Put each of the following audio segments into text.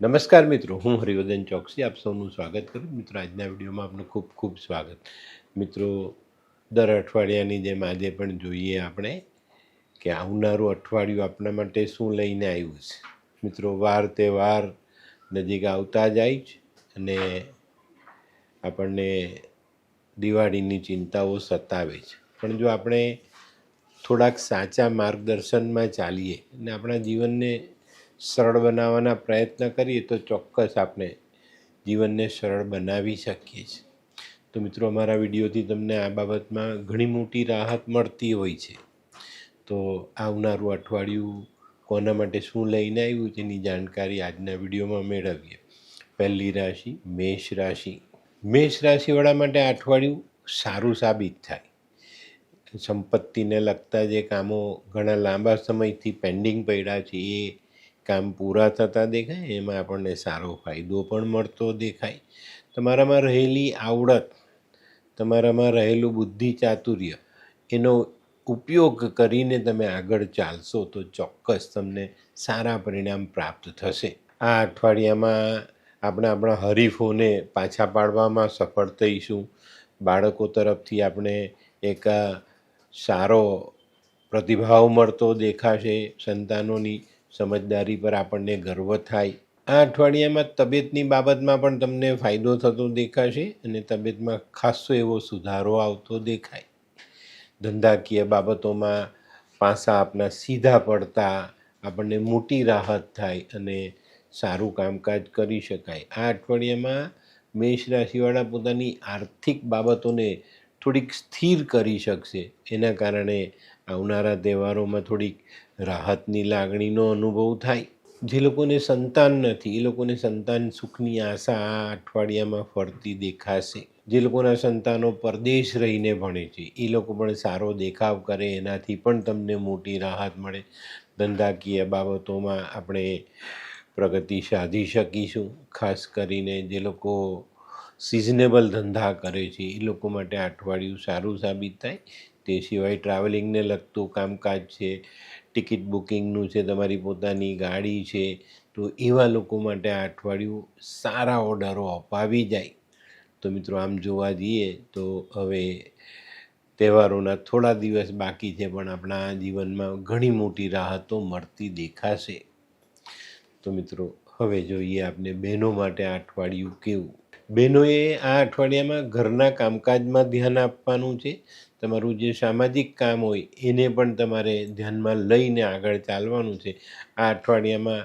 નમસ્કાર મિત્રો, હું હરિવર્ધન ચોકસી આપ સૌનું સ્વાગત કરું. મિત્રો, આજના વિડીયોમાં આપનું ખૂબ ખૂબ સ્વાગત. મિત્રો, દર અઠવાડિયાની જેમ આજે પણ જોઈએ આપણે કે આવનારું અઠવાડિયું આપણા માટે શું લઈને આવ્યું છે. મિત્રો, વાર તહેવાર નજીક આવતા જાય છે અને આપણને દિવાળીની ચિંતાઓ સતાવે છે. પણ જો આપણે થોડાક સાચા માર્ગદર્શનમાં ચાલીએ અને આપણા જીવનને સરળ બનાવવાના પ્રયત્ન કરીએ તો ચોક્કસ આપણે જીવનને સરળ બનાવી શકીએ છીએ. તો મિત્રો, અમારા વિડીયોથી તમને આ બાબતમાં ઘણી મોટી રાહત મળતી હોય છે. તો આવનારું અઠવાડિયું કોના માટે શું લઈને આવ્યું તેની જાણકારી આજના વિડીયોમાં મેળવીએ. પહેલી રાશિ મેષ રાશિ. મેષ રાશિવાળા માટે આ અઠવાડિયું સારું સાબિત થાય. સંપત્તિને લગતા જે કામો ઘણા લાંબા સમયથી પેન્ડિંગ પડ્યા છે એ કામ પૂરા થતા દેખાય. એમાં આપણને સારો ફાયદો પણ મળતો દેખાય. તમારામાં રહેલી આવડત, તમારામાં રહેલું બુદ્ધિ ચાતુર્ય, એનો ઉપયોગ કરીને તમે આગળ ચાલશો તો ચોક્કસ તમને સારા પરિણામ પ્રાપ્ત થશે. આ અઠવાડિયામાં આપણે આપણા હરીફોને પાછા પાડવામાં સફળ થઈશું. બાળકો તરફથી આપણે એક સારો પ્રતિભાવ મળતો દેખાશે. સંતાનોની સમજદારી પર આપણને ગર્વ થાય. આ અઠવાડિયામાં તબિયતની બાબતમાં પણ તમને ફાયદો થતો દેખાશે અને તબિયતમાં ખાસો એવો સુધારો આવતો દેખાય. ધંધાકીય બાબતોમાં પાસા આપણા સીધા પડતા આપણને મોટી રાહત થાય અને સારું કામકાજ કરી શકાય. આ અઠવાડિયામાં મેષ રાશિવાળા પોતાની આર્થિક બાબતોને થોડીક સ્થિર કરી શકશે. એના કારણે આવનારા તહેવારોમાં થોડીક રાહતની લાગણીનો અનુભવ થાય. જે લોકોને સંતાન નથી એ લોકોને સંતાન સુખની આશા આ અઠવાડિયામાં ફરતી દેખાશે. જે લોકોના સંતાનો પરદેશ રહીને ભણે છે એ લોકો પણ સારો દેખાવ કરે, એનાથી પણ તમને મોટી રાહત મળે. ધંધાકીય બાબતોમાં આપણે પ્રગતિ સાધી શકીશું. ખાસ કરીને જે લોકો સિઝનેબલ ધંધા કરે છે એ લોકો માટે આ અઠવાડિયું સારું સાબિત થાય. તે સિવાય ટ્રાવેલિંગને લગતું કામકાજ છે, ટિકિટ બુકિંગનું છે, તમારી પોતાની ગાડી છે, તો એવા લોકો માટે આ અઠવાડિયું સારા ઓર્ડરો અપાવી જાય. તો મિત્રો, આમ જોવા જઈએ તો હવે તહેવારોના થોડા દિવસ બાકી છે પણ આપણા જીવનમાં ઘણી મોટી રાહતો મળતી દેખાશે. તો મિત્રો, હવે જોઈએ આપણે બહેનો માટે આ અઠવાડિયું કેવું. બહેનોએ આ અઠવાડિયામાં ઘરના કામકાજમાં ધ્યાન આપવાનું છે. તમારું જે સામાજિક કામ હોય એને પણ તમારે ધ્યાનમાં લઈને આગળ ચાલવાનું છે. આ અઠવાડિયામાં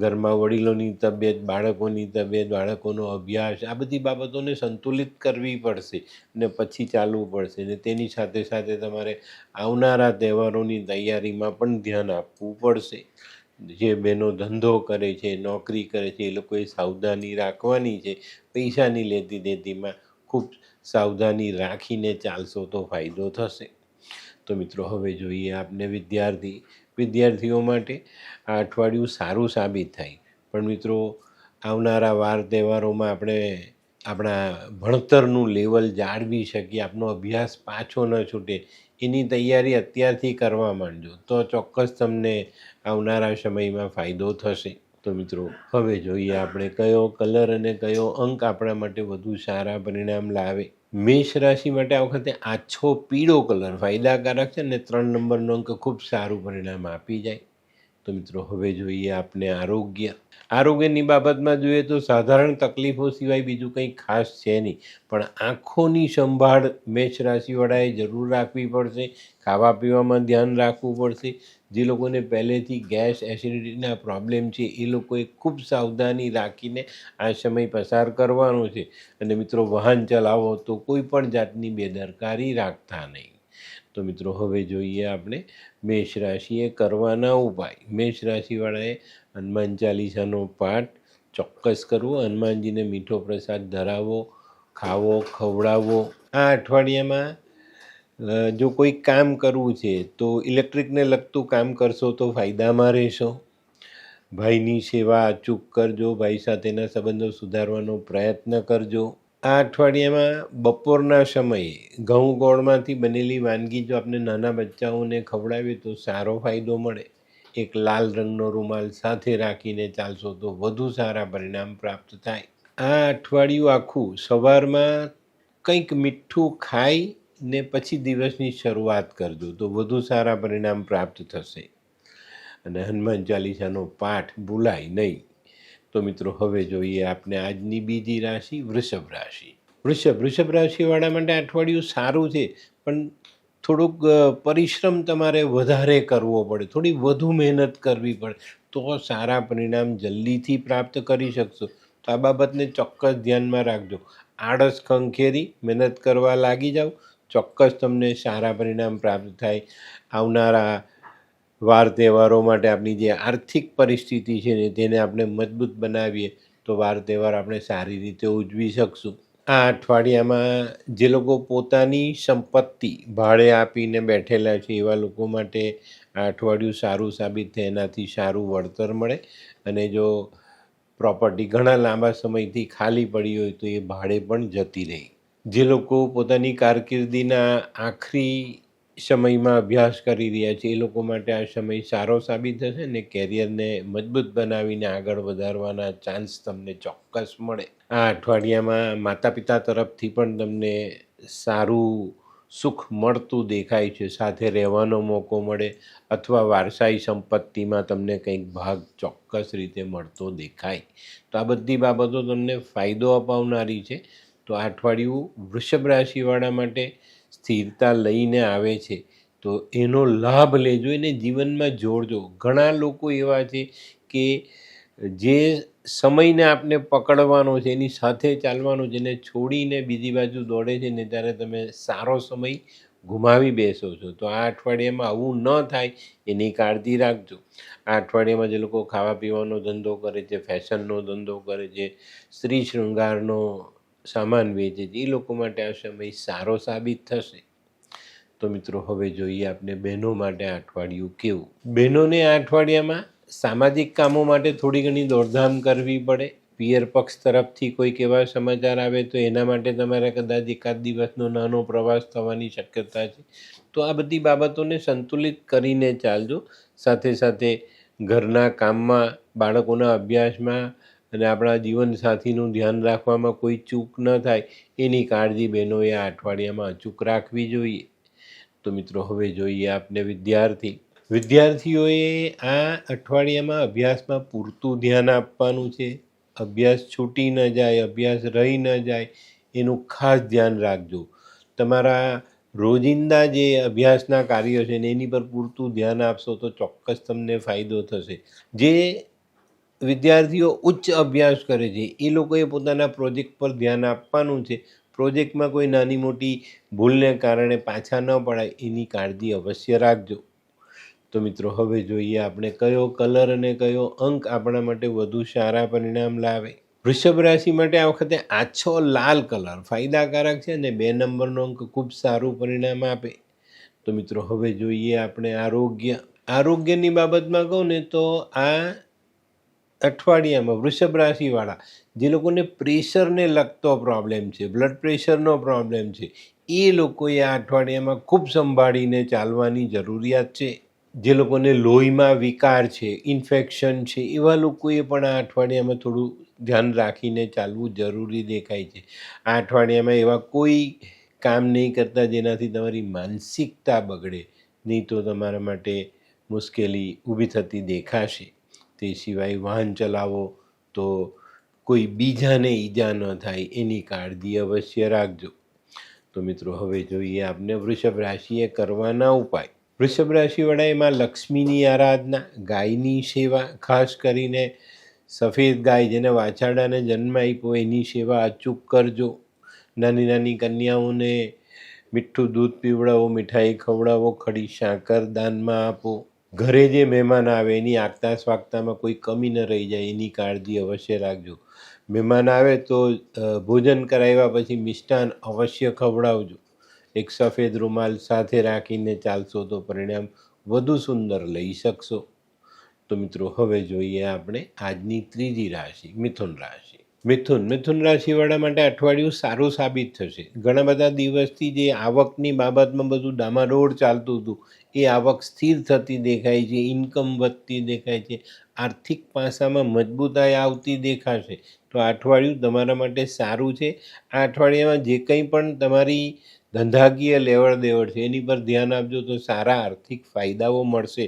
ઘરમાં વડીલોની તબિયત, બાળકોની તબિયત, બાળકોનો અભ્યાસ, આ બધી બાબતોને સંતુલિત કરવી પડશે અને પછી ચાલવું પડશે. ને તેની સાથે સાથે તમારે આવનારા તહેવારોની તૈયારીમાં પણ ધ્યાન આપવું પડશે. જે બહેનો ધંધો કરે છે, નોકરી કરે છે, એ લોકોએ સાવધાની રાખવાની છે. પૈસાની લેતી દેતીમાં ખૂબ સાવધાની રાખીને ચાલશો તો ફાયદો થશે. તો મિત્રો, હવે જોઈએ આપણે વિદ્યાર્થીઓ માટે આ અઠવાડિયું સારું સાબિત થાય. પણ મિત્રો, આવનારા વાર તહેવારોમાં આપણે આપણા ભણતરનું લેવલ જાળવી શકીએ, આપણો અભ્યાસ પાછો ન છૂટે, એની તૈયારી અત્યારથી કરવા માંડજો તો ચોક્કસ તમને આવનારા સમયમાં ફાયદો થશે. તો મિત્રો, હવે જોઈએ આપણે કયો કલર અને કયો અંક આપણા માટે વધુ સારા પરિણામ લાવે. મેષ રાશિ માટે આ વખતે આછો પીળો કલર ફાયદાકારક છે અને 3 નંબરનો અંક ખૂબ સારું પરિણામ આપી જાય. તો મિત્રો, હવે જોઈએ આપણે આરોગ્યની બાબતમાં જોઈએ તો સાધારણ તકલીફો સિવાય બીજું કંઈ ખાસ છે નહીં. પણ આંખોની સંભાળ મેષ રાશિવાળાએ જરૂર રાખવી પડશે. ખાવા પીવામાં ધ્યાન રાખવું પડશે. જે લોકોને પહેલેથી ગેસ એસિડિટીના પ્રોબ્લેમ છે એ લોકોએ ખૂબ સાવધાની રાખીને આ સમય પસાર કરવાનો છે. અને મિત્રો, વાહન ચલાવો તો કોઈ પણ જાતની બેદરકારી રાખતા નહીં. તો મિત્રો, હવે જોઈએ આપણે મેષ રાશિએ કરવાના ઉપાય. મેષ રાશિવાળાએ હનુમાન ચાલીસાનો પાઠ ચોક્કસ કરવો. હનુમાનજીને મીઠો પ્રસાદ ધરાવો, ખાવો, ખવડાવવો. આ અઠવાડિયામાં જો કોઈ કામ કરવું છે તો ઇલેક્ટ્રિકને લગતું કામ કરશો તો ફાયદામાં રહેશો. ભાઈની સેવા અચૂક કરજો. ભાઈ સાથેના સંબંધો સુધારવાનો પ્રયત્ન કરજો. આ અઠવાડિયામાં બપોરના સમયે ઘઉં ગોળમાંથી બનેલી વાનગી જો આપણે નાના બચ્ચાઓને ખવડાવીએ તો સારો ફાયદો મળે. એક લાલ રંગનો રૂમાલ સાથે રાખીને ચાલશો તો વધુ સારા પરિણામ પ્રાપ્ત થાય. આ અઠવાડિયું આખું સવારમાં કંઈક મીઠું ખાઈ ને પછી દિવસની શરૂઆત કરજો તો વધુ સારા પરિણામ પ્રાપ્ત થશે. અને હનુમાન ચાલીસાનો પાઠ ભૂલાય નહીં. તો મિત્રો હવે જોઈએ આપણે આજની બીજી રાશિ વૃષભ રાશિ. વૃષભ રાશિવાળા માટે અઠવાડિયું સારું છે, પણ થોડુંક પરિશ્રમ તમારે વધારે કરવો પડે, થોડી વધુ મહેનત કરવી પડે તો સારા પરિણામ જલ્દીથી પ્રાપ્ત કરી શકશો. તો આ બાબતને ચોક્કસ ધ્યાનમાં રાખજો. આળસ ખંખેરી મહેનત કરવા લાગી જાઓ, ચોક્કસ તમને સારા પરિણામ પ્રાપ્ત થાય. આવનારા વાર તહેવારો માટે આપણી જે આર્થિક પરિસ્થિતિ છે ને તેને આપણે મજબૂત બનાવીએ તો વાર તહેવાર આપણે સારી રીતે ઉજવી શકશું. આ અઠવાડિયામાં જે લોકો પોતાની સંપત્તિ ભાડે આપીને બેઠેલા છે એવા લોકો માટે આ અઠવાડિયું સારું સાબિત થાય. એનાથી સારું વળતર મળે અને જો પ્રોપર્ટી ઘણા લાંબા સમયથી ખાલી પડી હોય તો એ ભાડે પણ જતી રહે. જે લોકો પોતાની કારકિર્દીના આખરી સમયમાં અભ્યાસ કરી રહ્યા છે એ લોકો માટે આ સમય સારો સાબિત થશે ને કેરિયરને મજબૂત બનાવીને આગળ વધારવાના ચાન્સ તમને ચોક્કસ મળે. આ અઠવાડિયામાં માતા પિતા તરફથી પણ તમને સારું સુખ મળતું દેખાય છે. સાથે રહેવાનો મોકો મળે અથવા વારસાઈ સંપત્તિમાં તમને કંઈક ભાગ ચોક્કસ રીતે મળતો દેખાય. તો આ બધી બાબતો તમને ફાયદો અપાવનારી છે. તો આ અઠવાડિયું વૃષભ રાશિવાળા માટે સ્થિરતા લઈને આવે છે તો એનો લાભ લેજો, એને જીવનમાં જોડજો. ઘણા લોકો એવા છે કે જે સમયને આપણે પકડવાનો છે, એની સાથે ચાલવાનું છે, એને છોડીને બીજી બાજુ દોડે છે ને ત્યારે તમે સારો સમય ગુમાવી બેસો છો. તો આ અઠવાડિયામાં આવું ન થાય એની કાળજી રાખજો. આ અઠવાડિયામાં જે લોકો ખાવા પીવાનો ધંધો કરે છે, ફેશનનો ધંધો કરે છે, સ્ત્રી શૃંગારનો સામાન વેચે છે, એ લોકો માટે આ સમય સારો સાબિત થશે. તો મિત્રો હવે જોઈએ આપણે બહેનો માટે આ અઠવાડિયું કેવું. બહેનોને આ અઠવાડિયામાં સામાજિક કામો માટે થોડી ઘણી દોડધામ કરવી પડે. પિયર પક્ષ તરફથી કોઈક એવા સમાચાર આવે તો એના માટે તમારે કદાચ એકાદ દિવસનો નાનો પ્રવાસ થવાની શક્યતા છે. તો આ બધી બાબતોને સંતુલિત કરીને ચાલજો. સાથે સાથે ઘરના કામમાં, બાળકોના અભ્યાસમાં અને આપણા જીવનસાથીનું ધ્યાન રાખવામાં કોઈ ચૂક ન થાય એની કાળજી બહેનોએ આ અઠવાડિયામાં અચૂક રાખવી જોઈએ. તો મિત્રો હવે જોઈએ આપણે વિદ્યાર્થીઓએ આ અઠવાડિયામાં અભ્યાસમાં પૂરતું ધ્યાન આપવાનું છે. અભ્યાસ છૂટી ન જાય, અભ્યાસ રહી ન જાય એનું ખાસ ધ્યાન રાખજો. તમારા રોજિંદા જે અભ્યાસના કાર્યો છે ને એની પર પૂરતું ધ્યાન આપશો તો ચોક્કસ તમને ફાયદો થશે. જે વિદ્યાર્થીઓ ઉચ્ચ અભ્યાસ કરે છે એ લોકોએ પોતાના પ્રોજેક્ટ પર ધ્યાન આપવાનું છે. પ્રોજેક્ટમાં કોઈ નાની મોટી ભૂલને કારણે પાછા ન પડાય એની કાળજી અવશ્ય રાખજો. તો મિત્રો હવે જોઈએ આપણે કયો કલર અને કયો અંક આપણા માટે વધુ સારા પરિણામ લાવે. વૃષભ રાશિ માટે આ વખતે આછો લાલ કલર ફાયદાકારક છે અને 2 નંબરનો અંક ખૂબ સારું પરિણામ આપે. તો મિત્રો હવે જોઈએ આપણે આરોગ્યની બાબતમાં કહું ને તો આ અઠવાડિયામાં વૃષભ રાશિવાળા જે લોકોને પ્રેશરને લગતો પ્રોબ્લેમ છે, બ્લડ પ્રેશરનો પ્રોબ્લેમ છે, એ લોકોએ આ અઠવાડિયામાં ખૂબ સંભાળીને ચાલવાની જરૂરિયાત છે. જે લોકોને લોહીમાં વિકાર છે, ઇન્ફેક્શન છે, એવા લોકોએ પણ આ અઠવાડિયામાં થોડું ધ્યાન રાખીને ચાલવું જરૂરી દેખાય છે. આ અઠવાડિયામાં એવા કોઈ કામ નહીં કરતા જેનાથી તમારી માનસિકતા બગડે, નહીં તો તમારા માટે મુશ્કેલી ઊભી થતી દેખાશે. તે સિવાય વાહન ચલાવો તો કોઈ બીજાને ઈજા ન થાય એની કાળજી અવશ્ય રાખજો. તો મિત્રો હવે જોઈએ આપણે વૃષભ રાશિએ કરવાના ઉપાય. વૃષભ રાશિવાળા એમાં લક્ષ્મીની આરાધના, ગાયની સેવા, ખાસ કરીને સફેદ ગાય જેને વાછરડાને જન્મ આપ્યો એની સેવા અચૂક કરજો. નાની નાની કન્યાઓને મીઠું દૂધ પીવડાવો, મીઠાઈ ખવડાવો, ખડી સાકર દાનમાં આપો. ઘરે જે મહેમાન આવે એની આગતા સ્વાગતામાં કોઈ કમી ન રહી જાય એની કાળજી અવશ્ય રાખજો. મહેમાન આવે તો ભોજન કરાવ્યા પછી મિષ્ટાન અવશ્ય ખવડાવજો. એક સફેદ રૂમાલ સાથે રાખીને ચાલશો તો પરિણામ વધુ સુંદર લઈ શકશો. તો મિત્રો હવે જોઈએ આપણે આજની ત્રીજી રાશિ મિથુન રાશિ. મિથુન રાશિવાળા માટે અઠવાડિયું સારું સાબિત થશે. ઘણા બધા દિવસથી જે આવકની બાબતમાં બધું ડામાડોળ ચાલતું હતું, એ આવક સ્થિર થતી દેખાય છે, ઇન્કમ વધતી દેખાય છે, આર્થિક પાસામાં મજબૂતાઈ આવતી દેખાશે. તો આ અઠવાડિયું તમારા માટે સારું છે. આ અઠવાડિયામાં જે કંઈ પણ તમારી ધંધાકીય લેવડ દેવડ છે એની પર ધ્યાન આપજો તો સારા આર્થિક ફાયદાઓ મળશે.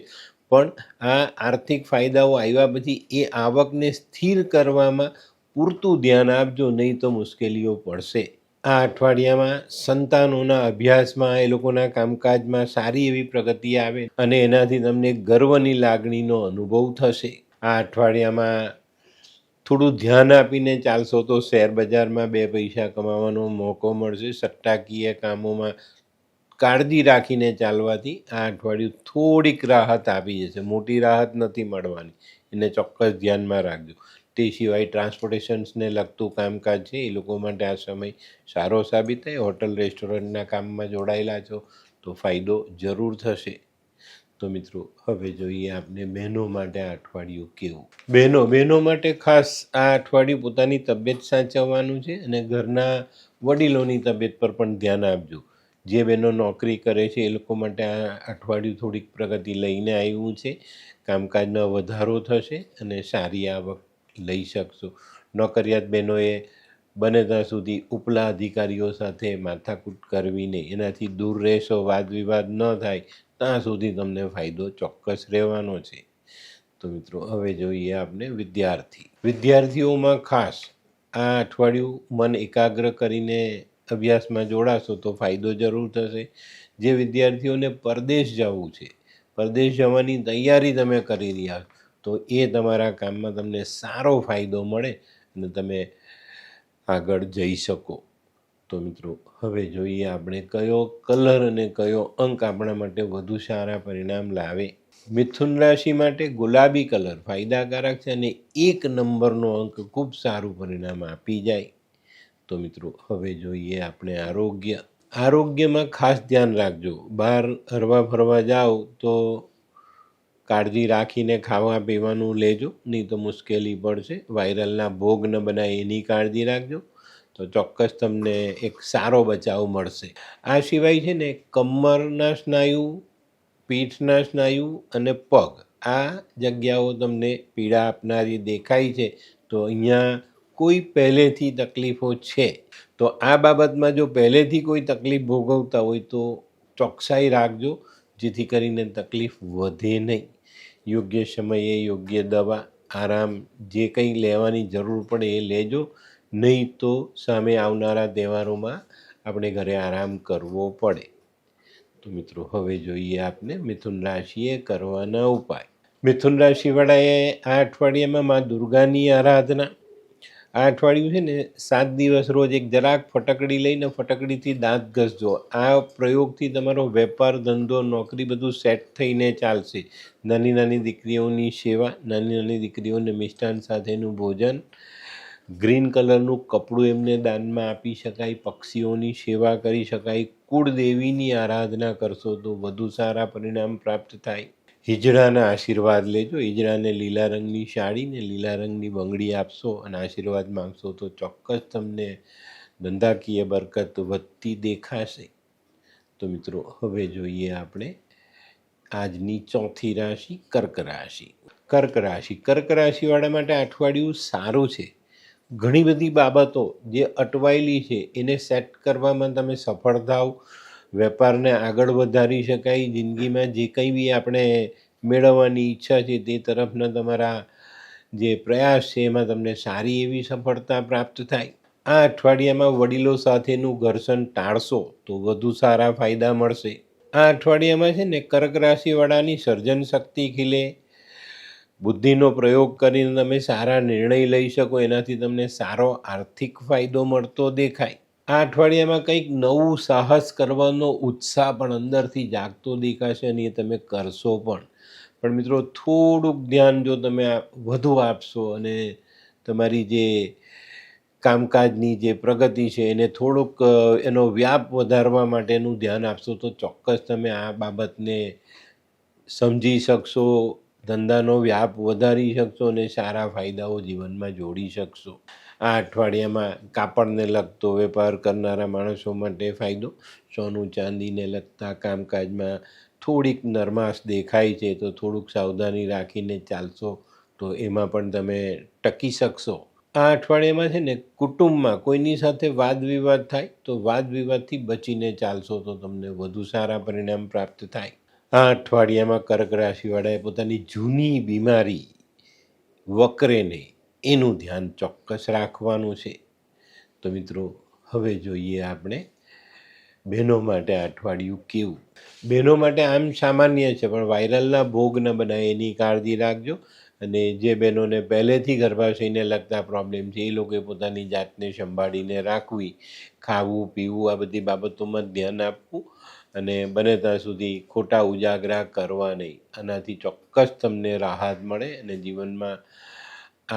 પણ આ આર્થિક ફાયદાઓ આવ્યા પછી એ આવકને સ્થિર કરવામાં પૂરતું ધ્યાન આપજો, નહીં તો મુશ્કેલીઓ પડશે. આ અઠવાડિયામાં સંતાનોના અભ્યાસમાં, એ લોકોના કામકાજમાં સારી એવી પ્રગતિ આવે અને એનાથી તમને ગર્વની લાગણીનો અનુભવ થશે. આ અઠવાડિયામાં થોડું ધ્યાન આપીને ચાલશો તો શેર બજારમાં 2 પૈસા કમાવાનો મોકો મળશે. સટ્ટાકીય કામોમાં કાળજી રાખીને ચાલવાથી આ અઠવાડિયું થોડીક રાહત આપી જશે. મોટી રાહત નથી મળવાની, એને ચોક્કસ ધ્યાનમાં રાખજો. તે સિવાય ટ્રાન્સપોર્ટેશન્સને લગતું કામકાજ છે એ લોકો માટે આ સમય સારો સાબિત થાય. હોટલ રેસ્ટોરન્ટના કામમાં જોડાયેલા છો તો ફાયદો જરૂર થશે. તો મિત્રો, હવે જોઈએ આપણે બહેનો માટે આ અઠવાડિયું કેવું. બહેનો માટે ખાસ આ અઠવાડિયું પોતાની તબિયત સાચવવાનું છે અને ઘરના વડીલોની તબિયત પર પણ ધ્યાન આપજો. જે બહેનો નોકરી કરે છે એ લોકો માટે આ અઠવાડિયું થોડીક પ્રગતિ લઈને આવ્યું છે. કામકાજમાં વધારો થશે અને સારી આવક લઈ શકશો. નોકરિયાત બહેનોએ બને ત્યાં સુધી ઉપલા અધિકારીઓ સાથે માથાકૂટ કરવી નહીં. એનાથી દૂર રહેશો, વાદ વિવાદ ન થાય ત્યાં સુધી તમને ફાયદો ચોક્કસ રહેવાનો છે. તો મિત્રો, હવે જોઈએ આપણે વિદ્યાર્થીઓમાં ખાસ આ અઠવાડિયું મન એકાગ્ર કરીને અભ્યાસમાં જોડાશો તો ફાયદો જરૂર થશે. જે વિદ્યાર્થીઓને પરદેશ જવું છે, પરદેશ જવાની તૈયારી તમે કરી રહ્યા તો એ તમારા કામમાં તમને સારો ફાયદો મળે અને તમે આગળ જઈ શકો. તો મિત્રો, હવે જોઈએ આપણે કયો કલર અને કયો અંક આપણા માટે વધુ સારા પરિણામ લાવે. મિથુન રાશિ માટે ગુલાબી કલર ફાયદાકારક છે અને 1 નંબરનો અંક ખૂબ સારું પરિણામ આપી જાય. તો મિત્રો, હવે જોઈએ આપણે આરોગ્યમાં ખાસ ધ્યાન રાખજો. બહાર હરવા ફરવા જાઓ તો કાળજી રાખીને ખાવા પીવાનું લેજો, નહીં તો મુશ્કેલી પડશે. વાયરલના ભોગ ન બનાય એની કાળજી રાખજો તો ચોક્કસ તમને એક સારો બચાવ મળશે. આ સિવાય છે ને, કમરના સ્નાયુ, પીઠના સ્નાયુ અને પગ, આ જગ્યાઓ તમને પીડા આપનારી દેખાય છે. તો અહીંયા કોઈ પહેલેથી તકલીફો છે તો આ બાબતમાં જો પહેલેથી કોઈ તકલીફ ભોગવતા હોય તો ચોકસાઈ રાખજો, જેથી કરીને તકલીફ વધે નહીં. યોગ્ય સમયે યોગ્ય દવા, આરામ જે કંઈ લેવાની જરૂર પડે એ લેજો, નહીં તો સામે આવનારા તહેવારોમાં આપણે ઘરે આરામ કરવો પડે. તો મિત્રો, હવે જોઈએ આપણે મિથુન રાશિએ કરવાના ઉપાય. મિથુન રાશિવાળાએ આ અઠવાડિયામાં મા દુર્ગાની આરાધના. આ અઠવાડિયું છે ને, 7 દિવસ રોજ એક જરાક ફટકડી લઈને ફટકડીથી દાંત ઘસજો. આ પ્રયોગથી તમારો વેપાર, ધંધો, નોકરી બધું સેટ થઈને ચાલશે. નાની નાની દીકરીઓની સેવા, નાની નાની દીકરીઓને મિષ્ટાન સાથેનું ભોજન, ગ્રીન કલરનું કપડું એમને દાનમાં આપી શકાય, પક્ષીઓની સેવા કરી શકાય, કુળદેવીની આરાધના કરશો તો વધુ સારા પરિણામ પ્રાપ્ત થાય. હિજડાના આશીર્વાદ લેજો. હિજડાને લીલા રંગની સાડી ને લીલા રંગની બંગડી આપશો અને આશીર્વાદ માંગશો તો ચોક્કસ તમને ધંધાકીય બરકત વધતી દેખાશે. તો મિત્રો, હવે જોઈએ આપણે આજની ચોથી રાશિ, કર્ક રાશિ. કર્ક રાશિવાળા માટે અઠવાડિયું સારું છે. ઘણી બધી બાબતો જે અટવાયેલી છે એને સેટ કરવામાં તમે સફળ થાવ. વેપારને આગળ વધારી શકાય. જિંદગીમાં જે કંઈ બી આપણે મેળવવાની ઈચ્છા છે તે તરફના તમારા જે પ્રયાસ છે એમાં તમને સારી એવી સફળતા પ્રાપ્ત થાય. આ અઠવાડિયામાં વડીલો સાથેનું ઘર્ષણ ટાળશો તો વધુ સારા ફાયદા મળશે. આ અઠવાડિયામાં છે ને, કર્ક રાશિવાળાની સર્જન શક્તિ ખીલે. બુદ્ધિનો પ્રયોગ કરીને તમે સારા નિર્ણય લઈ શકો, એનાથી તમને સારો આર્થિક ફાયદો મળતો દેખાય. આ અઠવાડિયામાં કંઈક નવું સાહસ કરવાનો ઉત્સાહ પણ અંદરથી જાગતો દેખાશે અને એ તમે કરશો પણ મિત્રો, થોડુંક ધ્યાન જો તમે વધુ આપશો અને તમારી જે કામકાજની જે પ્રગતિ છે એને થોડુંક એનો વ્યાપ વધારવા માટેનું ધ્યાન આપશો તો ચોક્કસ તમે આ બાબતને સમજી શકશો, ધંધાનો વ્યાપ વધારી શકશો અને સારા ફાયદાઓ જીવનમાં જોડી શકશો. આ અઠવાડિયામાં કાપડને લગતો વેપાર કરનારા માણસો માટે ફાયદો. સોનું ચાંદીને લગતા કામકાજમાં થોડીક નરમાશ દેખાય છે, તો થોડુંક સાવધાની રાખીને ચાલશો તો એમાં પણ તમે ટકી શકશો. આ અઠવાડિયામાં છે ને કુટુંબમાં કોઈની સાથે વાદ વિવાદ થાય તો વાદ વિવાદથી બચીને ચાલશો તો તમને વધુ સારા પરિણામ પ્રાપ્ત થાય. આ અઠવાડિયામાં કર્ક રાશિવાળાએ પોતાની જૂની બીમારી વકરે નહીં એનું ધ્યાન ચોક્કસ રાખવાનું છે. તો મિત્રો હવે જોઈએ આપણે બહેનો માટે આ અઠવાડિયું કેવું. બહેનો માટે આમ સામાન્ય છે, પણ વાયરલના ભોગ ન બનાવે એની કાળજી રાખજો. અને જે બહેનોને પહેલેથી ગર્ભાશયને લગતા પ્રોબ્લેમ છે એ લોકોએ પોતાની જાતને સંભાળીને રાખવી. ખાવું પીવું આ બધી બાબતોમાં ધ્યાન આપવું અને બને ત્યાં સુધી ખોટા ઉજાગરા કરવા નહીં. આનાથી ચોક્કસ તમને રાહત મળે અને જીવનમાં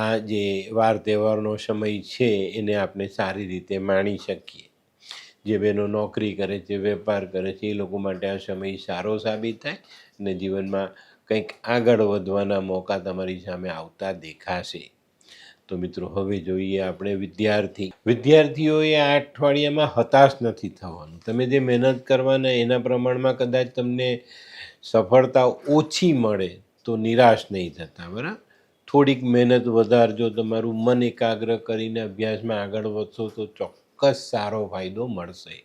આ જે વાર તહેવારનો સમય છે એને આપણે સારી રીતે માણી શકીએ. જે બહેનો નોકરી કરે છે, વેપાર કરે છે, એ લોકો માટે આ સમય સારો સાબિત થાય અને જીવનમાં કંઈક આગળ વધવાના મોકા તમારી સામે આવતા દેખાશે. તો મિત્રો હવે જોઈએ આપણે વિદ્યાર્થીઓએ આ અઠવાડિયામાં હતાશ નથી થવાનું. તમે જે મહેનત કરવાના એના પ્રમાણમાં કદાચ તમને સફળતા ઓછી મળે તો નિરાશ નહીં થતા, બરાબર. થોડીક મહેનત વધારજો, તમારું મન એકાગ્ર કરીને અભ્યાસમાં આગળ વધશો તો ચોક્કસ સારો ફાયદો મળશે.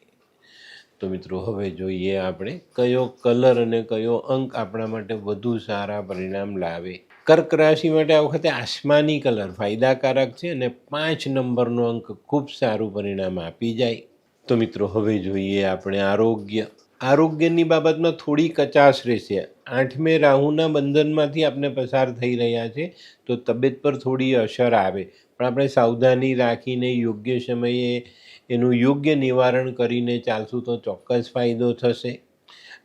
તો મિત્રો હવે જોઈએ આપણે કયો કલર અને કયો અંક આપણા માટે વધુ સારા પરિણામ લાવે. કર્ક રાશિ માટે આ વખતે આસમાની કલર ફાયદાકારક છે અને 5 નંબરનો અંક ખૂબ સારું પરિણામ આપી જાય. તો મિત્રો હવે જોઈએ આપણે આરોગ્યની બાબતમાં થોડી કચાશ રહેશે. 8મે રાહુના બંધનમાંથી આપણે પસાર થઈ રહ્યા છે તો તબિયત પર થોડી અસર આવે, પણ આપણે સાવધાની રાખીને યોગ્ય સમયે એનું યોગ્ય નિવારણ કરીને ચાલશું તો ચોક્કસ ફાયદો થશે.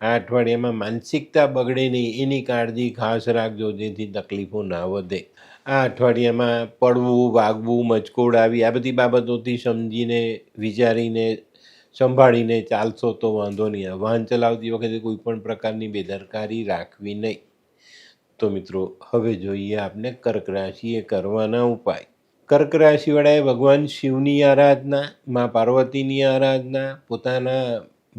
આ અઠવાડિયામાં માનસિકતા બગડે નહીં એની કાળજી ખાસ રાખજો, જેથી તકલીફો ના વધે. આ અઠવાડિયામાં પડવું, વાગવું, મચકોડ આવી આ બધી બાબતોથી સમજીને વિચારીને સંભાળીને ચાલશો તો વાંધો નહીં. વાહન ચલાવતી વખતે કોઈ પણ પ્રકારની બેદરકારી રાખવી નહીં. તો મિત્રો હવે જોઈએ આપણે કર્ક રાશિએ કરવાના ઉપાય. કર્ક રાશિવાળાએ ભગવાન શિવની આરાધના, મા પાર્વતીની આરાધના, પોતાના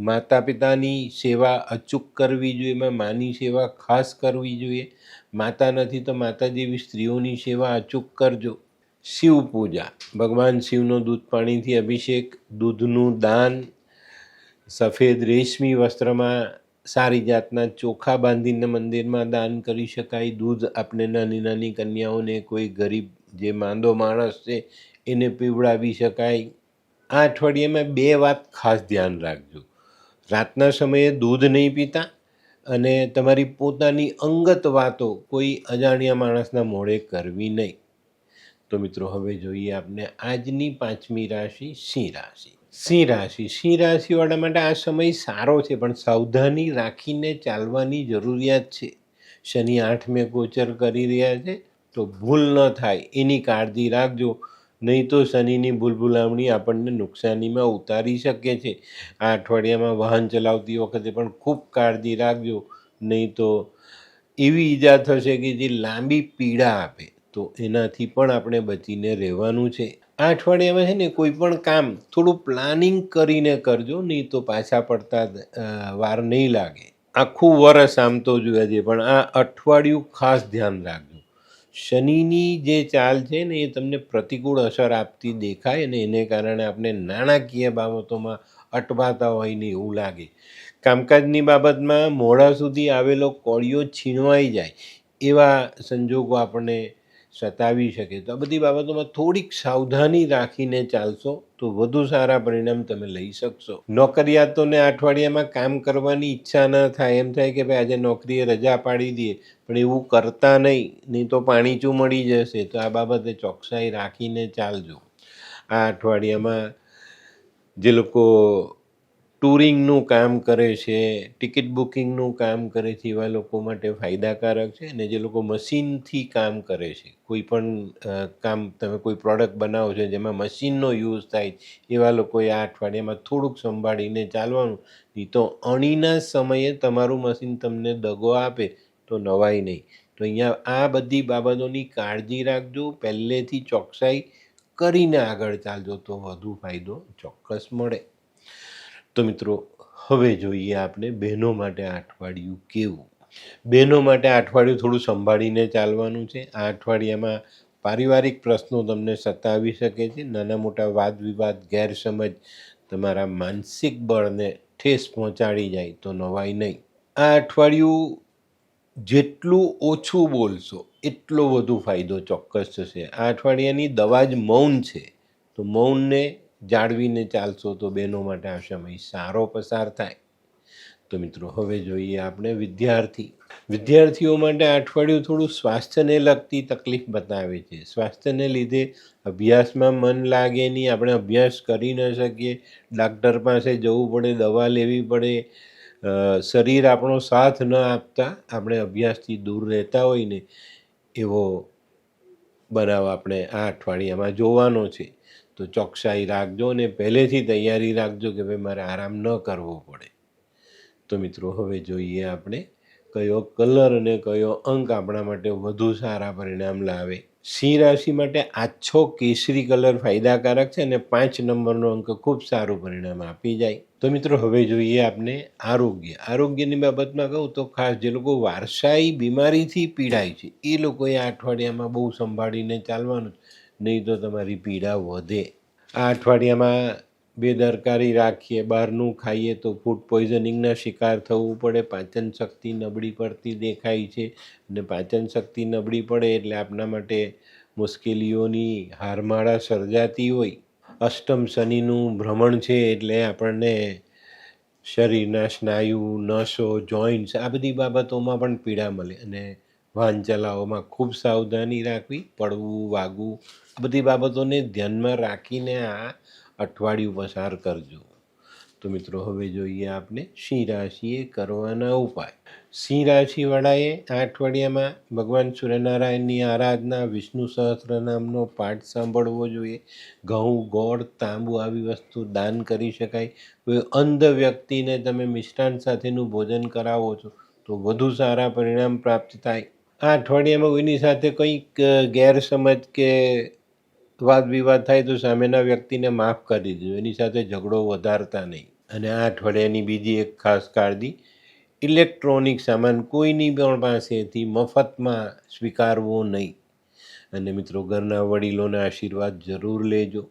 માતા પિતાની સેવા અચૂક કરવી જોઈએ. એમાં માની સેવા ખાસ કરવી જોઈએ. માતા નથી તો માતા જેવી સ્ત્રીઓની સેવા અચૂક કરજો. શિવ પૂજા, ભગવાન શિવનો દૂધ પાણીથી અભિષેક, દૂધનું દાન, સફેદ રેશમી વસ્ત્રમાં સારી જાતના ચોખા બાંધીને મંદિરમાં દાન કરી શકાય. દૂધ આપણે નાની નાની કન્યાઓને, કોઈ ગરીબ જે માંદો માણસ છે એને પીવડાવી શકાય. આ અઠવાડિયામાં 2 વાત ખાસ ધ્યાન રાખજો. રાતના સમયે દૂધ નહીં પીતા અને તમારી પોતાની અંગત વાતો કોઈ અજાણ્યા માણસના મોઢે કરવી નહીં. તો મિત્રો હવે જોઈએ આપણે આજની 5મી રાશિ સિંહ રાશિ. સિંહ રાશિવાળા માટે આ સમય સારો છે, પણ સાવધાની રાખીને ચાલવાની જરૂરિયાત છે. શનિ 8મે ગોચર કરી રહ્યા છે તો ભૂલ ન થાય એની કાળજી રાખજો, નહીં તો શનિની ભૂલભુલામણી આપણને નુકસાનીમાં ઉતારી શકે છે. આ અઠવાડિયામાં વાહન ચલાવતી વખતે પણ ખૂબ કાળજી રાખજો, નહીં તો એવી ઈજા થશે કે જે લાંબી પીડા આપે. તો એનાથી પણ આપણે બચીને રહેવાનું છે. આ અઠવાડિયામાં છે ને કોઈ પણ કામ થોડું પ્લાનિંગ કરીને કરજો, નહીં તો પાછા પડતા વાર નહીં લાગે. આખું વરસ આમ તો જોયા છે, પણ આ અઠવાડિયું ખાસ ધ્યાન રાખજો. શનિની જે ચાલ છે ને એ તમને પ્રતિકૂળ અસર આપતી દેખાય અને એને કારણે આપણે નાણાકીય બાબતોમાં અટવાતા હોય ને એવું લાગે. કામકાજની બાબતમાં મોડા સુધી આવેલો કોળિયો છીનવાઈ જાય એવા સંજોગો આપણને સતાવી શકે. તો આ બધી બાબતોમાં થોડીક સાવધાની રાખીને ચાલશો તો વધુ સારા પરિણામ તમે લઈ શકશો. નોકરિયાતોને અઠવાડિયામાં કામ કરવાની ઈચ્છા ન થાય, એમ થાય કે ભાઈ આજે નોકરીએ રજા પાડી દઈએ, પણ એવું કરતા નહીં તો પાણીચું મળી જશે. તો આ બાબતે ચોકસાઈ રાખીને ચાલજો. આ અઠવાડિયામાં જે લોકો ટૂરિંગનું કામ કરે છે, ટિકિટ બુકિંગનું કામ કરે છે એવા લોકો માટે ફાયદાકારક છે. અને જે લોકો મશીનથી કામ કરે છે, કોઈ પણ કામ તમે કોઈ પ્રોડક્ટ બનાવો છો જેમાં મશીનનો યુઝ થાય એવા લોકોએ આ અઠવાડિયામાં થોડુંક સંભાળીને ચાલવાનું, નહીં તો અણીના સમયે તમારું મશીન તમને દગો આપે તો નવાય નહીં. તો અહીંયા આ બધી બાબતોની કાળજી રાખજો, પહેલેથી ચોકસાઈ કરીને આગળ ચાલજો તો વધુ ફાયદો ચોક્કસ મળે. તો મિત્રો હવે જોઈએ આપણે બહેનો માટે આ અઠવાડિયું કેવું. બહેનો માટે આ અઠવાડિયું થોડું સંભાળીને ચાલવાનું છે. આ અઠવાડિયામાં પારિવારિક પ્રશ્નો તમને સતાવી શકે છે. નાના મોટા વાદ વિવાદ ગેરસમજ તમારા માનસિક બળને ઠેસ પહોંચાડી જાય તો નવાઈ નહીં. આ અઠવાડિયું જેટલું ઓછું બોલશો એટલો વધુ ફાયદો ચોક્કસ થશે. આ અઠવાડિયાની દવા જ મૌન છે, તો મૌનને જાળવીને ચાલશો તો બહેનો માટે આ સમય સારો પસાર થાય. તો મિત્રો હવે જોઈએ આપણે વિદ્યાર્થીઓ માટે આ અઠવાડિયું થોડું સ્વાસ્થ્યને લગતી તકલીફ બતાવે છે. સ્વાસ્થ્યને લીધે અભ્યાસમાં મન લાગે નહીં, આપણે અભ્યાસ કરી ન શકીએ, ડાક્ટર પાસે જવું પડે, દવા લેવી પડે, શરીર આપણો સાથ ન આપતા આપણે અભ્યાસથી દૂર રહેતા હોય ને એવો બનાવ આપણે આ અઠવાડિયામાં જોવાનો છે. તો ચોકસાઈ રાખજો અને પહેલેથી તૈયારી રાખજો કે ભાઈ મારે આરામ ન કરવો પડે. તો મિત્રો હવે જોઈએ આપણે કયો કલર અને કયો અંક આપણા માટે વધુ સારા પરિણામ લાવે. સિંહ રાશિ માટે આછો કેસરી કલર ફાયદાકારક છે અને 5 નંબરનો અંક ખૂબ સારું પરિણામ આપી જાય. તો મિત્રો હવે જોઈએ આપણે આરોગ્યની બાબતમાં કહું તો ખાસ જે લોકો વારસાઈ બીમારીથી પીડાય છે એ લોકોએ આ અઠવાડિયામાં બહુ સંભાળીને ચાલવાનું, નહીં તો તમારી પીડા વધે. આ અઠવાડિયામાં બેદરકારી રાખીએ, બહારનું ખાઈએ તો ફૂડ પોઈઝનિંગના શિકાર થવું પડે. પાચન શક્તિ નબળી પડતી દેખાય છે અને પાચન શક્તિ નબળી પડે એટલે આપણા માટે મુશ્કેલીઓની હારમાળા સર્જાતી હોય. અષ્ટમ શનિનું ભ્રમણ છે એટલે આપણને શરીરના સ્નાયુ, નસો, જોઈન્ટ્સ આ બધી બાબતોમાં પણ પીડા મળે અને વાહન ચલાવવામાં ખૂબ સાવધાની રાખવી, પડવું, વાગવું બધી બાબતોને ધ્યાનમાં રાખીને આ અઠવાડિયું પસાર કરજો. તો મિત્રો હવે જોઈએ આપણે સિંહ રાશિએ કરવાના ઉપાય. સિંહ રાશિવાળાએ આ અઠવાડિયામાં ભગવાન સૂર્યનારાયણની આરાધના, વિષ્ણુ સહસ્ત્રનામનો પાઠ સાંભળવો જોઈએ. ઘઉં, ગોળ, તાંબુ આવી વસ્તુ દાન કરી શકાય. કોઈ અંધ વ્યક્તિને તમે મિષ્ટાન સાથેનું ભોજન કરાવો છો તો વધુ સારા પરિણામ પ્રાપ્ત થાય. આ અઠવાડિયામાં કોઈની સાથે કંઈક ગેરસમજ કે વાદ વિવાદ થાય તો સામેના વ્યક્તિને માફ કરી દેજો, એની સાથે ઝઘડો વધારતા નહીં. અને આ અઠવાડિયાની બીજી એક ખાસ કાળજી, ઇલેક્ટ્રોનિક સામાન કોઈની પણ પાસેથી મફતમાં સ્વીકારવો નહીં. અને મિત્રો ઘરના વડીલોના આશીર્વાદ જરૂર લેજો.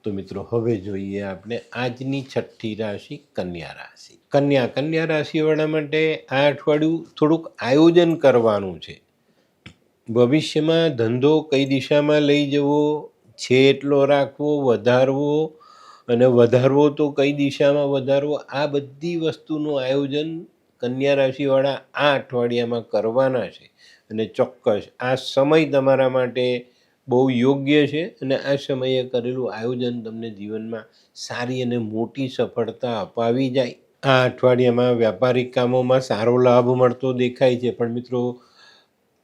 તો મિત્રો હવે જોઈએ આપણે આજની છઠ્ઠી રાશિ કન્યા રાશિ. કન્યા રાશિવાળા માટે આ અઠવાડિયું થોડુંક આયોજન કરવાનું છે. ભવિષ્યમાં ધંધો કઈ દિશામાં લઈ જવો છે એટલો રાખવો, વધારવો તો કઈ દિશામાં વધારવો, આ બધી વસ્તુનું આયોજન કન્યા રાશિવાળા આ અઠવાડિયામાં કરવાના છે. અને ચોક્કસ આ સમય તમારા માટે બહુ યોગ્ય છે અને આ સમયે કરેલું આયોજન તમને જીવનમાં સારી અને મોટી સફળતા અપાવી જાય. આ અઠવાડિયામાં વ્યાપારિક કામોમાં સારો લાભ મળતો દેખાય છે, પણ મિત્રો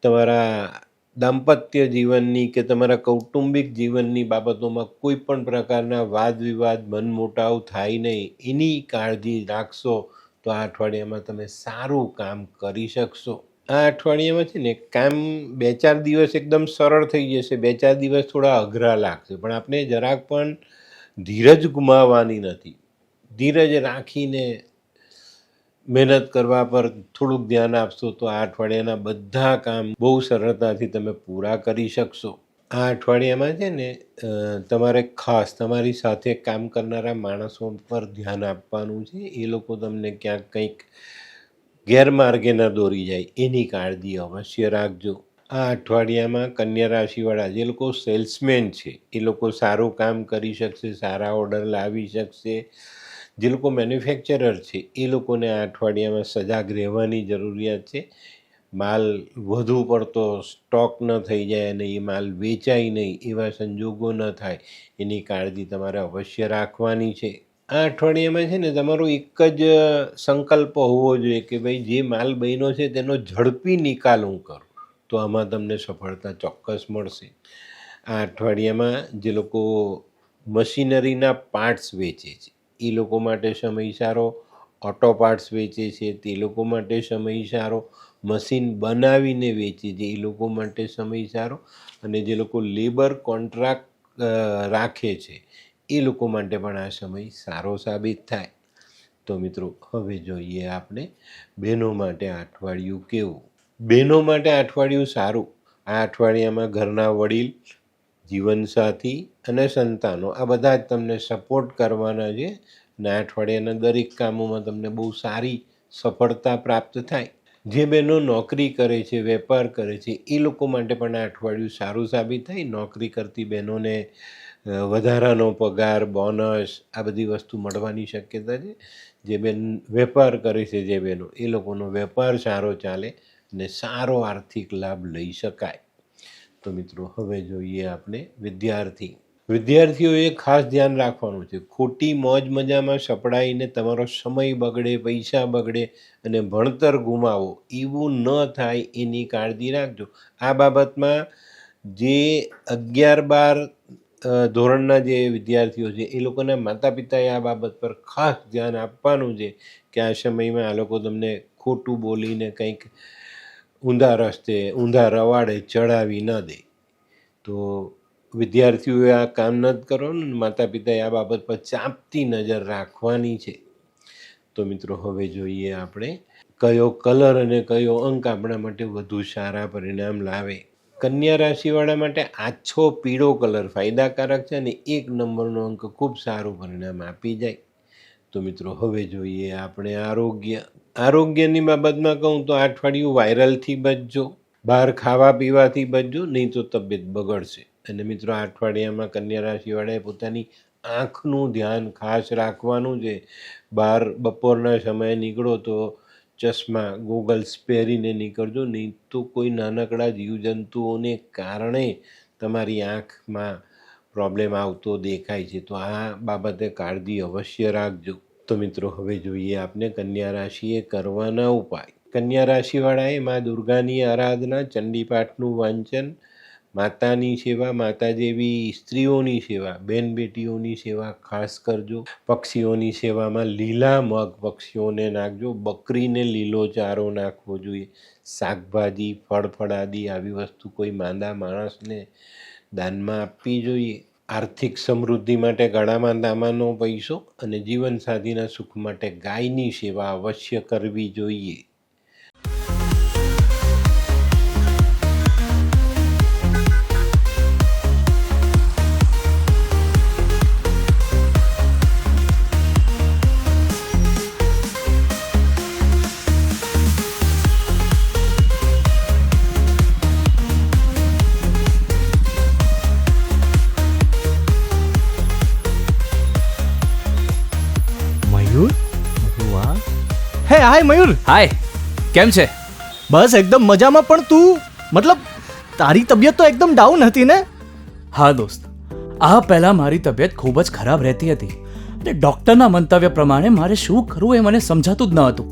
તમારા દાંપત્ય જીવનની કે તમારા કૌટુંબિક જીવનની બાબતોમાં કોઈ પણ પ્રકારના વાદ વિવાદ, મનમોટાવ થાય નહીં એની કાળજી રાખશો તો આ અઠવાડિયામાં તમે સારું કામ કરી શકશો. આ અઠવાડિયામાં છે ને કામ 2-4 દિવસ એકદમ સરળ થઈ જશે, 2-4 દિવસ થોડા અઘરા લાગશે, પણ આપણે જરાક પણ ધીરજ ગુમાવવાની નથી. ધીરજ રાખીને મહેનત કરવા પર થોડુંક ધ્યાન આપશો તો આ અઠવાડિયાના બધા કામ બહુ સરળતાથી તમે પૂરા કરી શકશો. આ અઠવાડિયામાં છે ને તમારે ખાસ તમારી સાથે કામ કરનારા માણસો પર ધ્યાન આપવાનું છે. એ લોકો તમને ક્યાંક કંઈક ગેરમાર્ગે ન દોરી જાય એની કાળજી અવશ્ય રાખજો. આ અઠવાડિયામાં કન્યા રાશિવાળા જે લોકો સેલ્સમેન છે એ લોકો સારું કામ કરી શકશે, સારા ઓર્ડર લાવી શકશે. જે લોકો મેન્યુફેક્ચરર છે એ લોકોને આ અઠવાડિયામાં સજાગ રહેવાની જરૂરિયાત છે. માલ વધુ પડતો સ્ટોક ન થઈ જાય અને એ માલ વેચાય નહીં એવા સંજોગો ન થાય એની કાળજી તમારે અવશ્ય રાખવાની છે. આ અઠવાડિયામાં છે ને તમારો એક જ સંકલ્પ હોવો જોઈએ કે ભાઈ જે માલ બન્યો છે તેનો ઝડપી નિકાલ હું કરું, તો આમાં તમને સફળતા ચોક્કસ મળશે. આ અઠવાડિયામાં જે લોકો મશીનરીના પાર્ટ્સ વેચે છે એ લોકો માટે સમય સારો, ઓટો પાર્ટ્સ વેચે છે તે લોકો માટે સમય સારો, મશીન બનાવીને વેચે છે એ લોકો માટે સમય સારો, અને જે લોકો લેબર કોન્ટ્રાક્ટ રાખે છે એ લોકો માટે પણ આ સમય સારો સાબિત થાય. તો મિત્રો હવે જોઈએ આપણે બહેનો માટે આ અઠવાડિયું કેવું. બહેનો માટે આ અઠવાડિયું સારું. આ અઠવાડિયામાં ઘરના વડીલ, જીવનસાથી અને સંતાનો આ બધા જ તમને સપોર્ટ કરવાના છે અને આ અઠવાડિયાના દરેક કામોમાં તમને બહુ સારી સફળતા પ્રાપ્ત થાય. જે બહેનો નોકરી કરે છે, વેપાર કરે છે એ લોકો માટે પણ આ અઠવાડિયું સારું સાબિત થાય. નોકરી કરતી બહેનોને વધારાનો પગાર, બોનસ આ બધી વસ્તુ મળવાની શક્યતા છે. જે બેન વેપાર કરે છે જે બહેનો એ લોકોનો વેપાર સારો ચાલે અને સારો આર્થિક લાભ લઈ શકાય. તો મિત્રો હવે જોઈએ આપણે વિદ્યાર્થીઓએ ખાસ ધ્યાન રાખવાનું છે. ખોટી મોજ મજામાં સપડાઈને તમારો સમય બગડે, પૈસા બગડે અને ભણતર ગુમાવો એવું ન થાય એની કાળજી રાખજો. આ બાબતમાં જે 11-12 ધોરણના જે વિદ્યાર્થીઓ છે એ લોકોના માતા પિતાએ આ બાબત પર ખાસ ધ્યાન આપવાનું છે કે આ સમયમાં આ લોકો તમને ખોટું બોલીને કંઈક ઊંધા રસ્તે, ઊંધા રવાડે ચડાવી ન દે. તો વિદ્યાર્થીઓએ આ કામ ન જ કરવાનું ને માતા પિતાએ આ બાબત પર ચાંપતી નજર રાખવાની છે. તો મિત્રો હવે જોઈએ આપણે કયો કલર અને કયો અંક આપણા માટે વધુ સારા પરિણામ લાવે. કન્યા રાશિવાળા માટે આછો પીળો કલર ફાયદાકારક છે અને 1 નંબરનો અંક ખૂબ સારું પરિણામ આપી જાય. તો મિત્રો હવે જોઈએ આપણે આરોગ્યની બાબતમાં કહું તો આ અઠવાડિયું વાયરલથી બચજો, બહાર ખાવા પીવાથી બચજો, નહીં તો તબિયત બગડશે. અને મિત્રો આ અઠવાડિયામાં કન્યા રાશિવાળાએ પોતાની આંખનું ધ્યાન ખાસ રાખવાનું છે. બહાર બપોરના સમયે નીકળો તો ચશ્મા, ગોગલ્સ પહેરીને નીકળજો, નહીં તો કોઈ નાનકડા જીવજંતુઓને કારણે તમારી આંખમાં પ્રોબ્લેમ આવતો દેખાય છે. તો આ બાબતે કાળજી અવશ્ય રાખજો. તો મિત્રો હવે જોઈએ આપણે કન્યા રાશિએ કરવાના ઉપાય. કન્યા રાશિવાળાએ મા દુર્ગાની આરાધના, ચંડીપાઠનું વાંચન, માતાની સેવા, માતા જેવી સ્ત્રીઓની સેવા, બેન બેટીઓની સેવા ખાસ કરજો. પક્ષીઓની સેવામાં લીલા મગ પક્ષીઓને નાખજો. બકરીને લીલો ચારો નાખવો જોઈએ. શાકભાજી, ફળફળાદી આવી વસ્તુ કોઈ માંદા માણસને દાનમાં આપવી જોઈએ. આર્થિક સમૃદ્ધિ માટે ગળામાં તાંબાનો પૈસો અને જીવનસાથીના સુખ માટે ગાયની સેવા અવશ્ય કરવી જોઈએ. હે હાય મયુર. હાય, કેમ છે? બસ એકદમ મજામાં. પણ તું મતલબ તારી તબિયત તો એકદમ ડાઉન હતી ને? હા દોસ્ત, આ પહેલાં મારી તબિયત ખૂબ જ ખરાબ રહેતી હતી અને ડૉક્ટરના મંતવ્ય પ્રમાણે મારે શું કરવું એ મને સમજાતું જ ન હતું.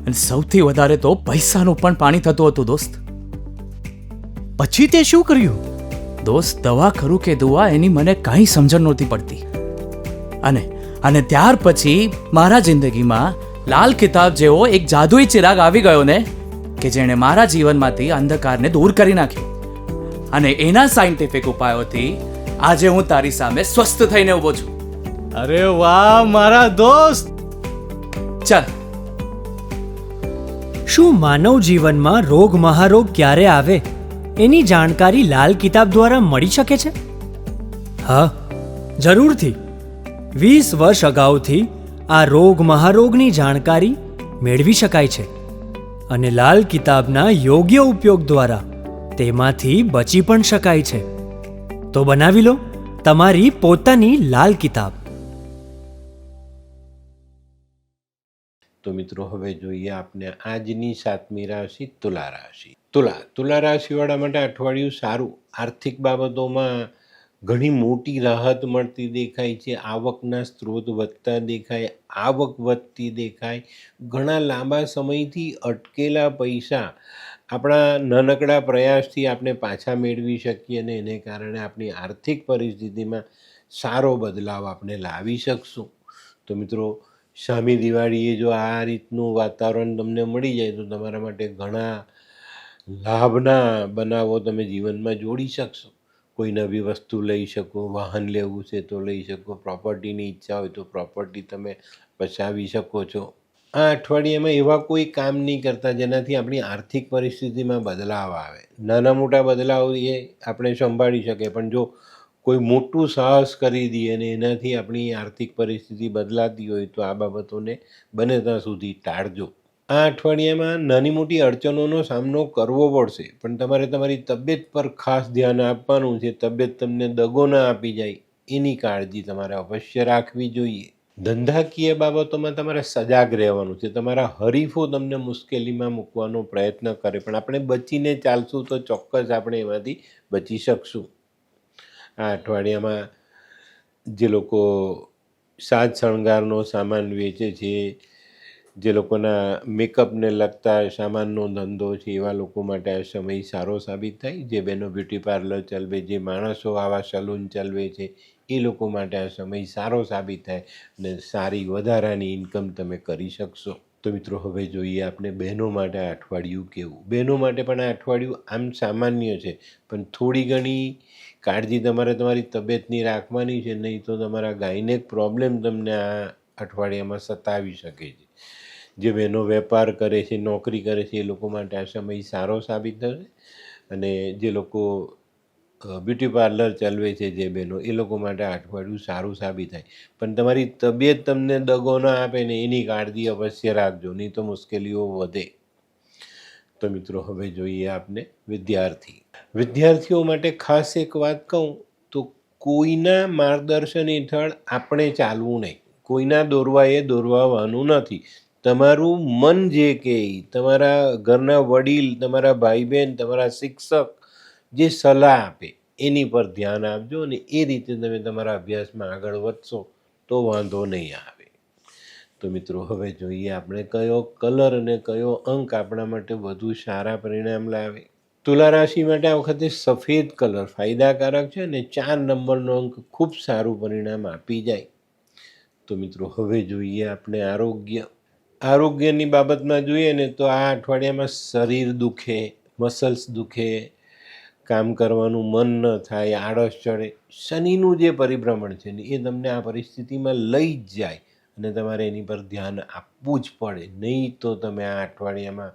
અને સૌથી વધારે તો પૈસાનું પણ પાણી થતું હતું દોસ્ત. પછી તે શું કર્યું? દોસ્ત, દવા ખરું કે દુઆ એની મને કાંઈ સમજણ નહોતી પડતી. અને ત્યાર પછી મારા જિંદગીમાં લાલ કિતાબ જેવો એક જાદુઈ ચિરાગ આવી ગયો ને કે જેણે મારા જીવનમાંથી અંધકારને દૂર કરી નાખ્યો. અને એના સાયન્ટિફિક ઉપાયોથી આજે હું તારી સામે સ્વસ્થ થઈને ઊભો છું. અરે વાહ મારા દોસ્ત. ચાલ. શું માનવ જીવનમાં રોગ મહારોગ ક્યારે આવે એની જાણકારી લાલ કિતાબ દ્વારા મળી શકે છે? હા, જરૂરથી. 20 વર્ષ અગાઉથી આ રોગ મહારોગની જાણકારી મેળવી શકાય છે અને લાલ કિતાબના યોગ્ય ઉપયોગ દ્વારા તેમાંથી બચી પણ શકાય છે. તો બનાવી લો તમારી પોતાની લાલ કિતાબ. તો મિત્રો હવે જોઈએ આપણે આજની 7મી રાશિ તુલા રાશિ. તુલા રાશિવાળા માટે અઠવાડિયું સારું. આર્થિક બાબતોમાં ઘણી મોટી રાહત મળતી દેખાય છે. આવકના સ્ત્રોત વધતા દેખાય, આવક વધતી દેખાય. ઘણા લાંબા સમયથી અટકેલા પૈસા આપણા નાનકડા પ્રયાસથી આપણે પાછા મેળવી શકીએ અને એને કારણે આપણી આર્થિક પરિસ્થિતિમાં સારો બદલાવ આપણે લાવી શકશું. તો મિત્રો સામી દિવાળીએ જો આ રીતનું વાતાવરણ તમને મળી જાય તો તમારા માટે ઘણા લાભના બનાવો તમે જીવનમાં જોડી શકશો. કોઈ નવી વસ્તુ લઈ શકો, વાહન લેવું છે તો લઈ શકો, પ્રોપર્ટીની ઈચ્છા હોય તો પ્રોપર્ટી તમે બચાવી શકો છો. આ અઠવાડિયામાં એવા કોઈ કામ નહીં કરતા જેનાથી આપણી આર્થિક પરિસ્થિતિમાં બદલાવ આવે. નાના મોટા બદલાવ એ આપણે સંભાળી શકીએ, પણ જો કોઈ મોટું સાહસ કરી દઈએ અને એનાથી આપણી આર્થિક પરિસ્થિતિ બદલાતી હોય તો આ બાબતોને બને ત્યાં સુધી ટાળજો. આ અઠવાડિયામાં નાની મોટી અડચણોનો સામનો કરવો પડશે, પણ તમારે તમારી તબિયત પર ખાસ ધ્યાન આપવાનું છે. તબિયત તમને દગો ના આપી જાય એની કાળજી તમારે અવશ્ય રાખવી જોઈએ. ધંધાકીય બાબતોમાં તમારે સજાગ રહેવાનું છે. તમારા હરીફો તમને મુશ્કેલીમાં મૂકવાનો પ્રયત્ન કરે, પણ આપણે બચીને ચાલશું તો ચોક્કસ આપણે એમાંથી બચી શકશું. આ અઠવાડિયામાં જે લોકો સાજ શણગારનો સામાન વેચે છે, જે લોકોના મેકઅપને લગતા સામાનનો ધંધો છે, એવા લોકો માટે આ સમય સારો સાબિત થાય. જે બહેનો બ્યુટી પાર્લર ચલાવે, જે માણસો આવા સલૂન ચલાવે છે, એ લોકો માટે આ સમય સારો સાબિત થાય અને સારી વધારાની ઇન્કમ તમે કરી શકશો. તો મિત્રો, હવે જોઈએ આપણે બહેનો માટે આ અઠવાડિયું કેવું. બહેનો માટે પણ આ અઠવાડિયું આમ સામાન્ય છે, પણ થોડી ઘણી કાળજી તમારે તમારી તબિયતની રાખવાની છે, નહીં તો તમારા ગાયનેક પ્રોબ્લેમ તમને આ અઠવાડિયામાં સતાવી શકે છે. જે બહેનો વેપાર કરે છે, નોકરી કરે છે, એ લોકો માટે આ સમય સારો સાબિત થશે. અને જે લોકો બ્યુટી પાર્લર ચલાવે છે, જે બહેનો, એ લોકો માટે આ અઠવાડિયું સારું સાબિત થાય. પણ તમારી તબિયત તમને દગો ના આપે ને એની કાળજી અવશ્ય રાખજો, નહીં તો મુશ્કેલીઓ વધે. તો મિત્રો, હવે જોઈએ આપણે વિદ્યાર્થીઓ માટે ખાસ એક વાત કહું તો કોઈના માર્ગદર્શન હેઠળ આપણે ચાલવું નહીં. કોઈના દોરવાએ દોરવાનું નથી. તમારું મન જે કહે, તમારા ઘરના વડીલ, તમારા ભાઈ બહેન, તમારા શિક્ષક જે સલાહ આપે એની પર ધ્યાન આપજો અને એ રીતે તમે તમારા અભ્યાસમાં આગળ વધશો તો વાંધો નહીં આવે. તો મિત્રો, હવે જોઈએ આપણે કયો કલર અને કયો અંક આપણા માટે વધુ સારા પરિણામ લાવે. તુલા રાશિ માટે આ વખતે સફેદ કલર ફાયદાકારક છે અને 4 નંબરનો અંક ખૂબ સારું પરિણામ આપી જાય. તો મિત્રો, હવે જોઈએ આપણે આરોગ્યની બાબતમાં જોઈએ ને તો આ અઠવાડિયામાં શરીર દુખે, મસલ્સ દુખે, કામ કરવાનું મન ન થાય, આળસ ચડે. શનિનું જે પરિભ્રમણ છે ને એ તમને આ પરિસ્થિતિમાં લઈ જ જાય અને તમારે એની પર ધ્યાન આપવું જ પડે, નહીં તો તમે આ અઠવાડિયામાં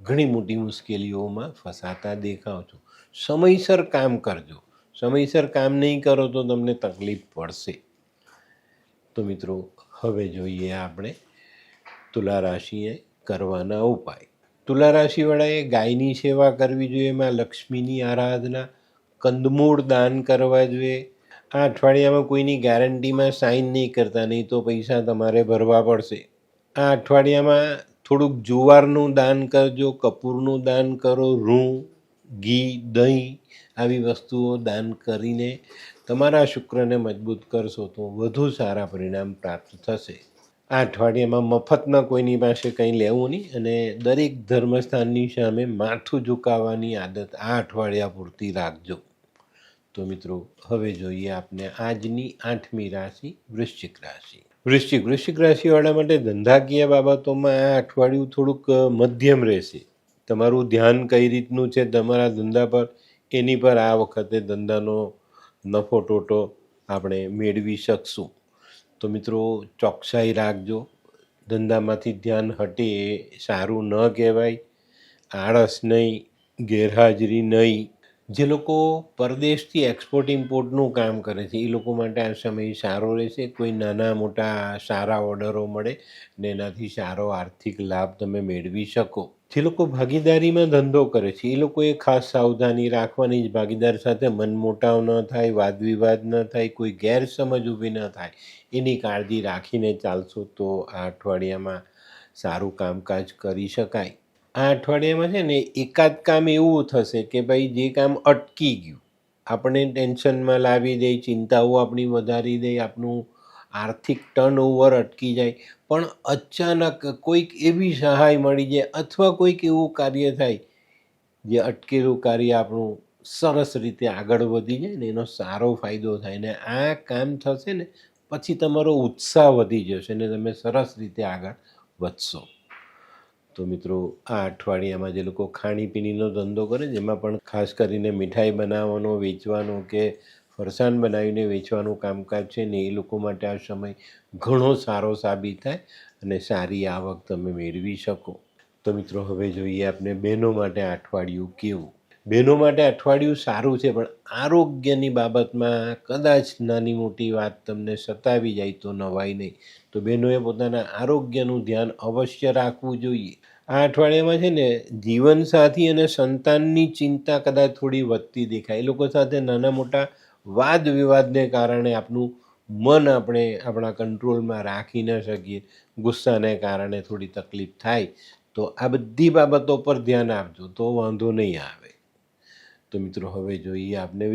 ઘણી મોટી મુશ્કેલીઓમાં ફસાતા દેખાવ છો. સમયસર કામ કરજો. સમયસર કામ નહીં કરો તો તમને તકલીફ પડશે. તો મિત્રો, હવે જોઈએ આપણે તુલા રાશિએ કરવાના ઉપાય. તુલા રાશિવાળાએ ગાયની સેવા કરવી જોઈએ, એમાં લક્ષ્મીની આરાધના, કંદમૂળ દાન કરવા જોઈએ. આ અઠવાડિયામાં કોઈની ગેરંટીમાં સાઇન નહીં કરતા, નહીં તો પૈસા તમારે ભરવા પડશે. આ અઠવાડિયામાં થોડુંક જુવારનું દાન કરજો, કપૂરનું દાન કરો, રૂં, ઘી, દહીં આવી વસ્તુઓ દાન કરીને તમારા શુક્રને મજબૂત કરશો તો વધુ સારા પરિણામ પ્રાપ્ત થશે. આ અઠવાડિયામાં મફતમાં કોઈની પાસે કંઈ લેવું નહીં અને દરેક ધર્મસ્થાનની સામે માથું ઝુકાવવાની આદત આ અઠવાડિયા પૂરતી રાખજો. તો મિત્રો, હવે જોઈએ આપણે આજની 8મી રાશિ વૃશ્ચિક રાશિ. વૃશ્ચિક રાશિવાળા માટે ધંધાકીય બાબતોમાં આ અઠવાડિયું થોડુંક મધ્યમ રહેશે. તમારું ધ્યાન કઈ રીતનું છે તમારા ધંધા પર, એની પર આ વખતે ધંધાનો નફો ટોટો આપણે મેળવી શકશું. તો મિત્રો, ચોકસાઈ રાખજો. ધંધામાંથી ધ્યાન હટે એ સારું ન કહેવાય. આળસ નહીં, ગેરહાજરી નહીં. જે લોકો પરદેશથી એક્સપોર્ટ ઇમ્પોર્ટનું કામ કરે છે એ લોકો માટે આ સમય સારો રહેશે. કોઈ નાના મોટા સારા ઓર્ડરો મળે ને એનાથી સારો આર્થિક લાભ તમે મેળવી શકો. જે લોકો ભાગીદારીમાં ધંધો કરે છે એ લોકોએ ખાસ સાવધાની રાખવાની જ. ભાગીદાર સાથે મનમોટાવ ન થાય, વાદવિવાદ ન થાય, કોઈ ગેરસમજ ઊભી ન થાય એની કાળજી રાખીને ચાલશો તો આ અઠવાડિયામાં સારું કામકાજ કરી શકાય. આ અઠવાડિયામાં છે ને એકાદ કામ એવું થશે કે ભાઈ જે કામ અટકી ગયું, આપણે ટેન્શનમાં લાવી દે, ચિંતાઓ આપણી વધારી દે, આપણું આર્થિક ટર્નઓવર અટકી જાય, પણ અચાનક કોઈક એવી સહાય મળી જાય અથવા કોઈક એવું કાર્ય થાય જે અટકેલું કાર્ય આપણું સરસ રીતે આગળ વધી જાય ને એનો સારો ફાયદો થાય ને આ કામ થશે ને પછી તમારો ઉત્સાહ વધી જશે ને તમે સરસ રીતે આગળ વધશો. તો મિત્રો આ અઠવાડિયામાં જે લોકો ખાણીપીણીનો ધંધો કરે છે એમાં પણ ખાસ કરીને મીઠાઈ બનાવવાનો, વેચવાનો કે ફરસાણ બનાવીને વેચવાનું કામકાજ છે ને એ લોકો માટે આ સમય ઘણો સારો સાબિત થાય અને સારી આવક તમે મેળવી શકો. તો મિત્રો હવે જોઈએ આપણે બહેનો માટે આ અઠવાડિયું કેવું. બહેનો માટે અઠવાડિયું સારું છે, પણ આરોગ્યની બાબતમાં કદાચ નાની મોટી વાત તમને સતાવી જાય તો નવાઈ નહીં. તો બહેનોએ પોતાના આરોગ્યનું ધ્યાન અવશ્ય રાખવું જોઈએ. આ અઠવાડિયામાં છે ને જીવનસાથી અને સંતાનની ચિંતા કદાચ થોડી વધતી દેખાય. એ લોકો સાથે નાના મોટા વાદ વિવાદને કારણે આપણું મન આપણે આપણા કંટ્રોલમાં રાખી ન શકીએ, ગુસ્સાને કારણે થોડી તકલીફ થાય. તો આ બધી બાબતો પર ધ્યાન આપજો તો વાંધો નહીં આવે. તો મિત્રો હવે જોઈએ આપણે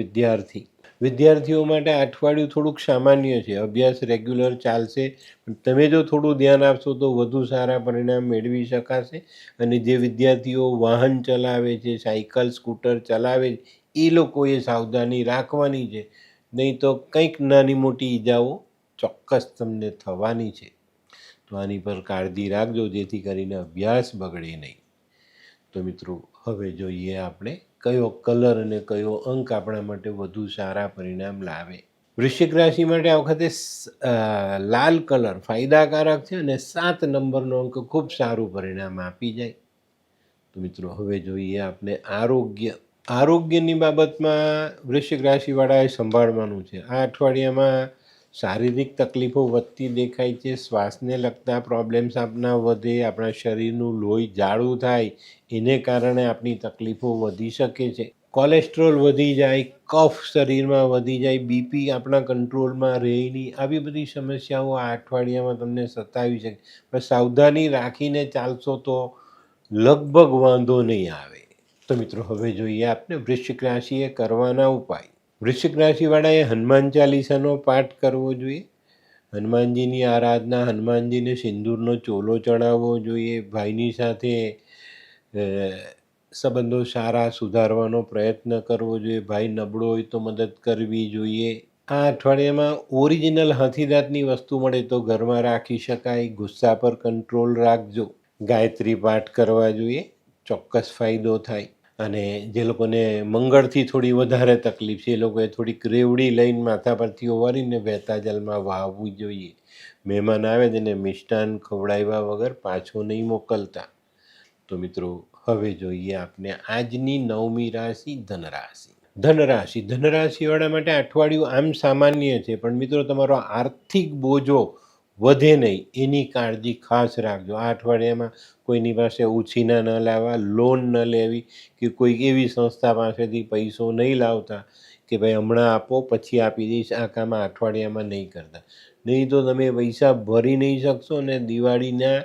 વિદ્યાર્થીઓ માટે આ અઠવાડિયું થોડુંક સામાન્ય છે. અભ્યાસ રેગ્યુલર ચાલશે, પણ તમે જો થોડું ધ્યાન આપશો તો વધુ સારા પરિણામ મેળવી શકાશે. અને જે વિદ્યાર્થીઓ વાહન ચલાવે છે, સાયકલ સ્કૂટર ચલાવે છે, એ લોકોએ સાવધાની રાખવાની છે, નહીં તો કંઈક નાની મોટી ઈજાઓ ચોક્કસ તમને થવાની છે. તો આની પર કાળજી રાખજો જેથી કરીને અભ્યાસ બગડે નહીં. તો મિત્રો હવે જોઈએ આપણે કયો કલર અને કયો અંક આપણા માટે વધુ સારા પરિણામ લાવે. વૃશ્ચિક રાશિ માટે આ વખતે લાલ કલર ફાયદાકારક છે અને 7 નંબરનો અંક ખૂબ સારું પરિણામ આપી જાય. તો મિત્રો હવે જોઈએ આપણે આરોગ્યની બાબતમાં વૃશ્ચિક રાશિવાળાએ સંભાળવાનું છે. આ અઠવાડિયામાં શારીરિક તકલીફો વધતી દેખાય છે. શ્વાસને લગતા પ્રોબ્લેમ્સ આપણા વધે, આપણા શરીરનું લોહી જાડું થાય, એને કારણે આપણી તકલીફો વધી શકે છે. કોલેસ્ટ્રોલ વધી જાય, કફ શરીરમાં વધી જાય, બીપી આપણા કંટ્રોલમાં રહે નહીં, આવી બધી સમસ્યાઓ આ અઠવાડિયામાં તમને સતાવી શકે. પણ સાવધાની રાખીને ચાલશો તો લગભગ વાંધો નહીં આવે. તો મિત્રો હવે જોઈએ આપણે વૃશ્ચિક રાશિએ કરવાના ઉપાય. વૃશ્ચિક રાશિવાળાએ હનુમાન ચાલીસાનો પાઠ કરવો જોઈએ, હનુમાનજીની આરાધના, હનુમાનજીને સિંદૂરનો ચોલો ચડાવવો જોઈએ, ભાઈની સાથે સંબંધો સારા સુધારવાનો પ્રયત્ન કરવો જોઈએ, ભાઈ નબળો હોય તો મદદ કરવી જોઈએ. આ અઠવાડિયામાં ઓરિજિનલ હાથીદાંતની વસ્તુ મળે તો ઘરમાં રાખી શકાય. ગુસ્સા પર કંટ્રોલ રાખજો. ગાયત્રી પાઠ કરવા જોઈએ, ચોક્કસ ફાયદો થાય. અને જે લોકોને મંગળથી થોડી વધારે તકલીફ છે એ લોકોએ થોડીક રેવડી લઈને માથા પરથી ઓવારીને વહેતા જલમાં વાવવું જોઈએ. મહેમાન આવે તેને મિષ્ટાન ખવડાવ્યા વગર પાછો નહીં મોકલતા. તો મિત્રો હવે જોઈએ આપણે આજની 9મી રાશિ ધનરાશિવાળા માટે અઠવાડિયું આમ સામાન્ય છે, પણ મિત્રો તમારો આર્થિક બોજો વધે નહીં એની કાળજી ખાસ રાખજો. આ અઠવાડિયામાં કોઈની પાસે ઉછીના ન લાવવા, લોન ન લેવી કે કોઈ એવી સંસ્થા પાસેથી પૈસો નહીં લાવતા કે ભાઈ હમણાં આપો પછી આપી દઈશ. આ કામ આ અઠવાડિયામાં નહીં કરતા, નહીં તો તમે પૈસા ભરી નહીં શકશો અને દિવાળીના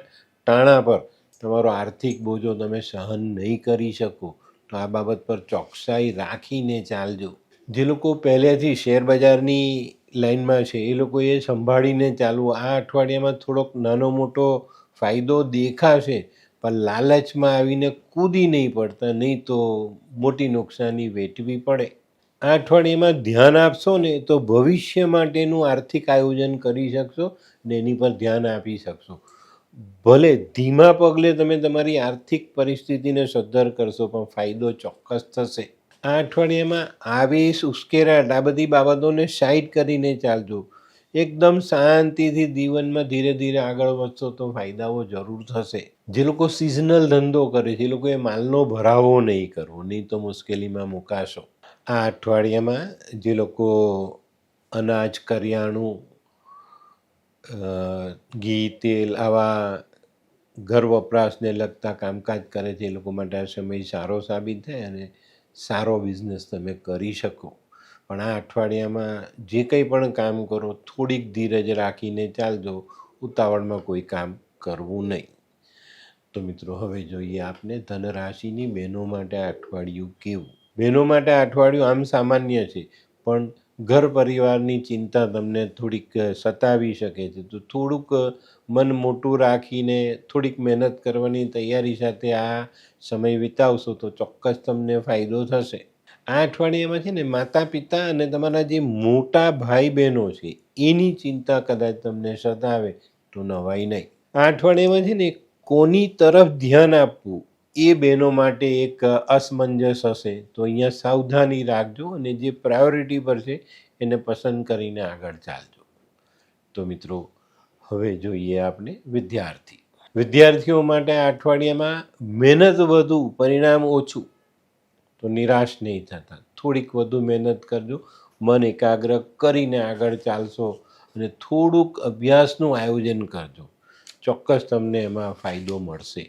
ટાણા પર તમારો આર્થિક બોજો તમે સહન નહીં કરી શકો. તો આ બાબત પર ચોકસાઈ રાખીને ચાલજો. જે લોકો પહેલેથી શેર બજારની લાઈનમાં છે એ લોકોએ સંભાળીને ચાલવું. આ અઠવાડિયામાં થોડોક નાનો મોટો ફાયદો દેખાશે, પણ લાલચમાં આવીને કૂદી નહીં પડતા, નહીં તો મોટી નુકસાની વેઠવી પડે. આ અઠવાડિયામાં ધ્યાન આપશો ને તો ભવિષ્ય માટેનું આર્થિક આયોજન કરી શકશો ને એની પર ધ્યાન આપી શકશો. ભલે ધીમા પગલે તમે તમારી આર્થિક પરિસ્થિતિને સદ્ધર કરશો, પણ ફાયદો ચોક્કસ થશે. આ અઠવાડિયામાં આવેશ, ઉશ્કેરાટ આ બધી બાબતોને સાઈડ કરીને ચાલજો. એકદમ શાંતિથી જીવનમાં ધીરે ધીરે આગળ વધશો તો ફાયદાઓ જરૂર થશે. જે લોકો સિઝનલ ધંધો કરે છે એ લોકોએ માલનો ભરાવો નહીં કરવો, નહીં તો મુશ્કેલીમાં મુકાશો. આ અઠવાડિયામાં જે લોકો અનાજ, કરિયાણું, ઘી, તેલ આવા ઘર વપરાશને લગતા કામકાજ કરે છે એ લોકો માટે આ સમય સારો સાબિત થાય અને સારો બિઝનેસ તમે કરી શકો. પણ આ અઠવાડિયામાં જે કંઈ પણ કામ કરો થોડીક ધીરજ રાખીને ચાલજો, ઉતાવળમાં કોઈ કામ કરવું નહીં. તો મિત્રો હવે જોઈએ આપણે ધનરાશિની બહેનો માટે આ અઠવાડિયું કેવું. બહેનો માટે આ અઠવાડિયું આમ સામાન્ય છે, પણ ઘર પરિવારની ચિંતા તમને થોડીક સતાવી શકે છે. તો થોડુંક મન મોટું રાખીને થોડીક મહેનત કરવાની તૈયારી સાથે આ સમય વિતાવશો તો ચોક્કસ તમને ફાયદો થશે. આ અઠવાડિયામાં છે ને માતા પિતા અને તમારા જે મોટા ભાઈ બહેનો છે એની ચિંતા કદાચ તમને સતાવે તો નવાઈ નહીં. આ અઠવાડિયામાં છે ને કોની તરફ ધ્યાન આપવું એ બહેનો માટે એક અસમંજસ હશે તો અહીંયા સાવધાની રાખજો અને જે પ્રાયોરિટી પર છે એને પસંદ કરીને આગળ ચાલજો. તો મિત્રો હવે જોઈએ આપણે વિદ્યાર્થીઓ માટે આ અઠવાડિયામાં મહેનત વધુ પરિણામ ઓછું. તો નિરાશ નહીં થતા, થોડીક વધુ મહેનત કરજો, મન એકાગ્ર કરીને આગળ ચાલશો અને થોડુંક અભ્યાસનું આયોજન કરજો, ચોક્કસ તમને એમાં ફાયદો મળશે.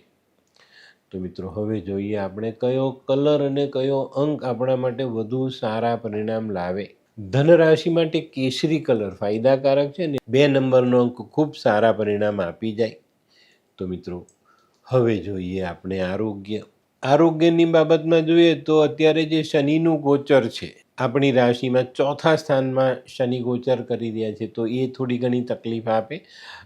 તો મિત્રો હવે જોઈએ આપણે કયો કલર અને કયો અંક આપણા માટે વધુ સારા પરિણામ લાવે. ધનરાશિ માટે કેસરી કલર ફાયદાકારક છે ને 2 નંબરનો અંક ખૂબ સારા પરિણામ આપી જાય. તો મિત્રો હવે જોઈએ આપણે આરોગ્યની બાબતમાં જોઈએ તો અત્યારે જે શનિનું ગોચર છે આપણી રાશિમાં 4થા સ્થાનમાં શનિ ગોચર કરી રહ્યા છે તો એ થોડી ઘણી તકલીફ આપે.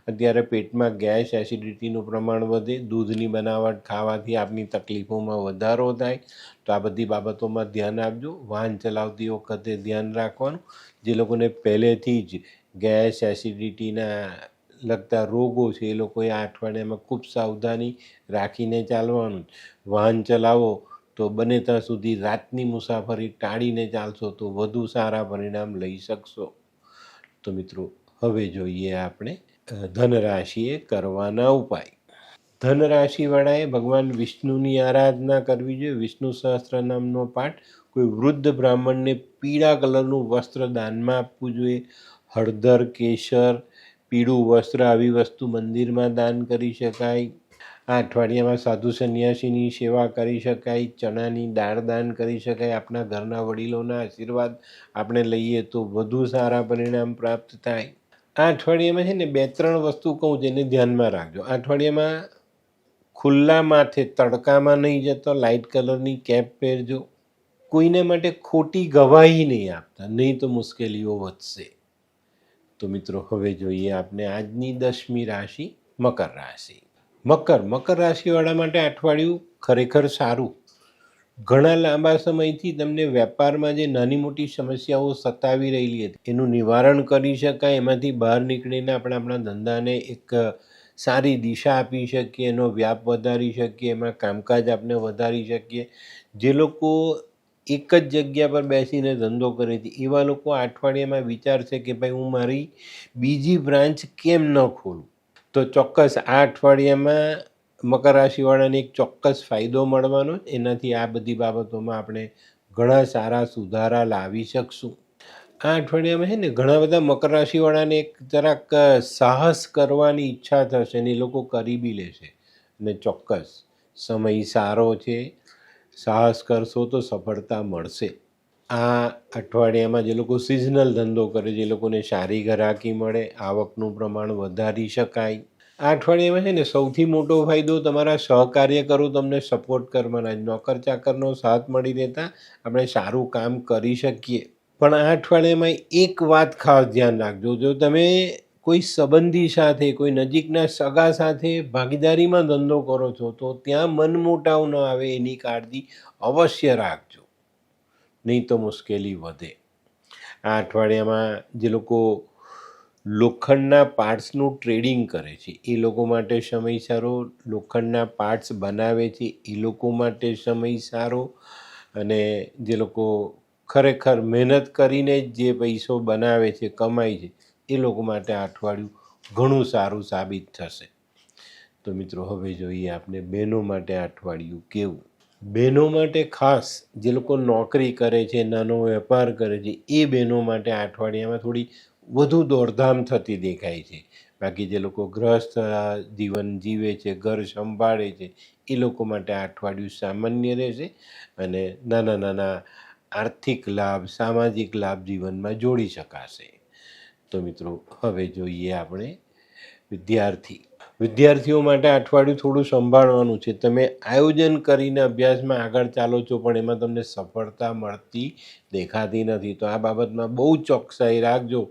અત્યારે પેટમાં ગેસ, એસિડિટીનું પ્રમાણ વધે, દૂધની બનાવટ ખાવાથી આપની તકલીફોમાં વધારો થાય. તો આ બધી બાબતોમાં ધ્યાન આપજો. વાહન ચલાવતી વખતે ધ્યાન રાખવાનું. જે લોકોને પહેલેથી જ ગેસ, એસિડિટીના લગતા રોગો છે એ લોકોએ આ અઠવાડિયામાં ખૂબ સાવધાની રાખીને ચાલવાનું. વાહન ચલાવો તો બને ત્યાં સુધી રાતની મુસાફરી ટાળીને ચાલશો તો વધુ સારા પરિણામ લઈ શકશો. તો મિત્રો હવે જોઈએ આપણે ધનરાશિએ કરવાના ઉપાય. ધનરાશિવાળાએ ભગવાન વિષ્ણુની આરાધના કરવી જોઈએ. વિષ્ણુ સહસ્ત્રનામનો પાઠ, કોઈ વૃદ્ધ બ્રાહ્મણને પીળા કલરનું વસ્ત્ર દાનમાં આપવું જોઈએ. હળદર, કેસર, પીળું વસ્ત્ર આવી વસ્તુ મંદિરમાં દાન કરી શકાય. આ અઠવાડિયામાં સાધુ સંન્યાસીની સેવા કરી શકાય, ચણાની દાળ દાન કરી શકાય. આપણા ઘરના વડીલોના આશીર્વાદ આપણે લઈએ તો વધુ સારા પરિણામ પ્રાપ્ત થાય. આ અઠવાડિયામાં છે ને 2-3 વસ્તુ કહું જેને ધ્યાનમાં રાખજો. આ અઠવાડિયામાં ખુલ્લા માથે તડકામાં નહીં જતો, લાઇટ કલરની કેપ પહેરજો. કોઈને માટે ખોટી ગવાહી નહીં આપતા, નહીં તો મુશ્કેલીઓ વધશે. તો મિત્રો હવે જોઈએ આપણે આજની 10મી રાશિ મકર રાશિ. મકર રાશિવાળા માટે અઠવાડિયું ખરેખર સારું. ઘણા લાંબા સમયથી તમને વેપારમાં જે નાની મોટી સમસ્યાઓ સતાવી રહેલી હતી એનું નિવારણ કરી શકાય. એમાંથી બહાર નીકળીને આપણે આપણા ધંધાને એક સારી દિશા આપી શકીએ, એનો વ્યાપ વધારી શકીએ, એમાં કામકાજ આપણે વધારી શકીએ. જે લોકો એક જ જગ્યા પર બેસીને ધંધો કરે છે એવા લોકો આ અઠવાડિયામાં વિચારશે કે ભાઈ હું મારી બીજી બ્રાન્ચ કેમ ન ખોલું. તો ચોક્કસ આ અઠવાડિયામાં મકર રાશિવાળાને એક ચોક્કસ ફાયદો મળવાનો. એનાથી આ બધી બાબતોમાં આપણે ઘણા સારા સુધારા લાવી શકશું. આ અઠવાડિયામાં છે ને ઘણા બધા મકર રાશિવાળાને એક જરાક સાહસ કરવાની ઈચ્છા થશે ને એ લોકો કરી બી લેશે. અને ચોક્કસ સમય સારો છે, સાહસ કરશો તો સફળતા મળશે. આ અઠવાડિયામાં જે લોકો સિઝનલ ધંધો કરે, જે લોકોને સારી ગ્રાહકી મળે, આવકનું પ્રમાણ વધારી શકાય. આ અઠવાડિયામાં છે ને સૌથી મોટો ફાયદો તમારા સહકાર્યકરો તમને સપોર્ટ કરવાના. નોકર ચાકરનો સાથ મળી રહેતા આપણે સારું કામ કરી શકીએ. પણ આ અઠવાડિયામાં એક વાત ખાસ ધ્યાન રાખજો. જો તમે કોઈ સંબંધી સાથે, કોઈ નજીકના સગા સાથે ભાગીદારીમાં ધંધો કરો છો તો ત્યાં મનમોટાવ ન આવે એની કાળજી અવશ્ય રાખજો, નહીં તો મુશ્કેલી વધે. આ અઠવાડિયામાં જે લોકો લોખંડના પાર્ટ્સનું ટ્રેડિંગ કરે છે એ લોકો માટે સમય સારો, લોખંડના પાર્ટ્સ બનાવે છે એ લોકો માટે સમય સારો, અને જે લોકો ખરેખર મહેનત કરીને જે પૈસો બનાવે છે, કમાય છે એ લોકો માટે આ અઠવાડિયું ઘણું સારું સાબિત થશે. તો મિત્રો હવે જોઈએ આપણે બહેનો માટે આ અઠવાડિયું કેવું. બહેનો માટે ખાસ જે લોકો નોકરી કરે છે, નાનો વેપાર કરે છે એ બહેનો માટે આ અઠવાડિયામાં થોડી વધુ દોડધામ થતી દેખાય છે. બાકી જે લોકો ગૃહસ્થ જીવન જીવે છે, ઘર સંભાળે છે એ લોકો માટે આ અઠવાડિયું સામાન્ય રહેશે અને નાના નાના આર્થિક લાભ, સામાજિક લાભ જીવનમાં જોડી શકાશે. તો મિત્રો હવે જોઈએ આપણે વિદ્યાર્થીઓ માટે અઠવાડિયું થોડું સંભાળવાનું છે. તમે આયોજન કરીને અભ્યાસમાં આગળ ચાલો છો પણ એમાં તમને સફળતા મળતી દેખાતી નથી. તો આ બાબતમાં બહુ ચોકસાઈ રાખજો,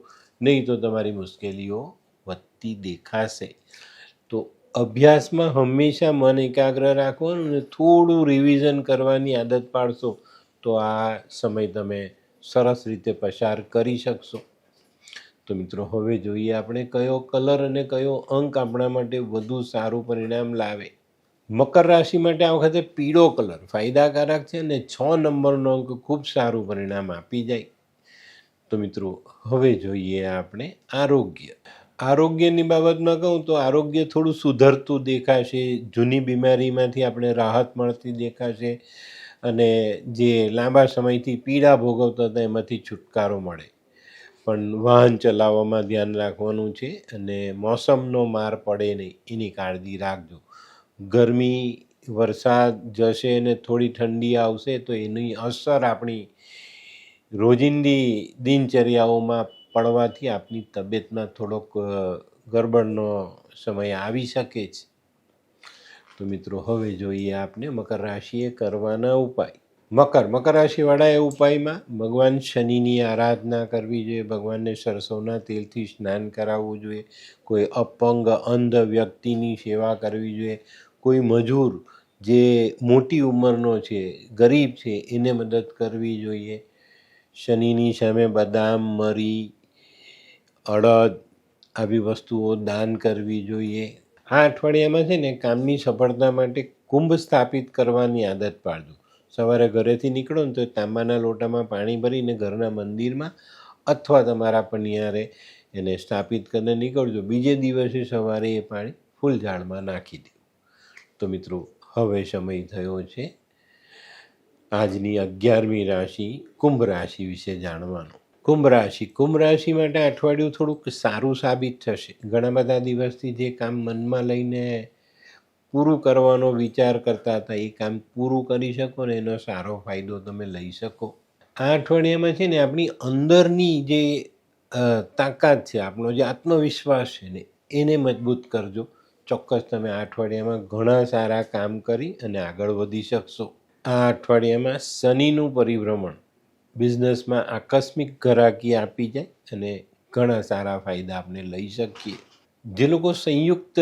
નહીં તો તમારી મુશ્કેલીઓ વધતી દેખાશે. તો અભ્યાસમાં હંમેશા મન એકાગ્ર રાખવાનું અને થોડું રિવિઝન કરવાની આદત પાડશો તો આ સમય તમે સરસ રીતે પસાર કરી શકશો. તો તો મિત્રો હવે જોઈએ આપણે કયો કલર અને કયો અંક આપણા માટે વધુ સારું પરિણામ લાવે. મકર રાશિ માટે આ વખતે પીળો કલર ફાયદાકારક છે અને 6 નંબરનો અંક ખૂબ સારું પરિણામ આપી જાય. તો મિત્રો હવે જોઈએ આપણે આરોગ્યની બાબતમાં કહું તો આરોગ્ય થોડું સુધરતું દેખાશે. જૂની બીમારીમાંથી આપણે રાહત મળતી દેખાશે અને જે લાંબા સમયથી પીડા ભોગવતા હતા એમાંથી છુટકારો મળે. પણ વાહન ચલાવવામાં ધ્યાન રાખવાનું છે અને મોસમનો માર પડે નહીં એની કાળજી રાખજો. ગરમી વરસાદ જશે અને થોડી ઠંડી આવશે તો એની અસર આપણી રોજિંદી દિનચર્યાઓમાં પડવાથી આપણી તબિયતમાં થોડોક ગરબડનો સમય આવી શકે છે. તો મિત્રો હવે જોઈએ આપણે મકર રાશિએ કરવાના ઉપાય. મકર રાશિવાળાએ ઉપાયમાં ભગવાન શનિની આરાધના કરવી જોઈએ. ભગવાનને સરસવના તેલથી સ્નાન કરાવવું જોઈએ. કોઈ અપંગ અંધ વ્યક્તિની સેવા કરવી જોઈએ. કોઈ મજૂર જે મોટી ઉંમરનો છે ગરીબ છે એને મદદ કરવી જોઈએ. શનિની સામે બદામ મરી અડદ આવી વસ્તુઓ દાન કરવી જોઈએ. આ અઠવાડિયામાં છે ને કામની સફળતા માટે કુંભ સ્થાપિત કરવાની આદત પાડજો. સવારે ઘરેથી નીકળો ને તો તાંબાના લોટામાં પાણી ભરીને ઘરના મંદિરમાં અથવા તમારા પનિયારે એને સ્થાપિત કરીને નીકળજો. બીજે દિવસે સવારે એ પાણી ફૂલ ઝાડમાં નાખી દો. તો મિત્રો હવે સમય થયો છે આજની 11મી રાશિ કુંભ રાશિ વિશે જાણવાનો. કુંભ રાશિ માટે અઠવાડિયું થોડુંક સારું સાબિત થશે. ઘણા બધા દિવસથી જે કામ મનમાં લઈને પૂરું કરવાનો વિચાર કરતા હતા એ કામ પૂરું કરી શકો ને એનો સારો ફાયદો તમે લઈ શકો. આ અઠવાડિયામાં છે ને આપણી અંદરની જે તાકાત છે, આપણો જે આત્મવિશ્વાસ છે ને એને મજબૂત કરજો. ચોક્કસ તમે આ અઠવાડિયામાં ઘણા સારા કામ કરી અને આગળ વધી શકશો. આ અઠવાડિયામાં શનિનું પરિભ્રમણ બિઝનેસમાં આકસ્મિક ઘરાકી આપી જાય અને ઘણા સારા ફાયદા આપણે લઈ શકીએ. જે લોકો સંયુક્ત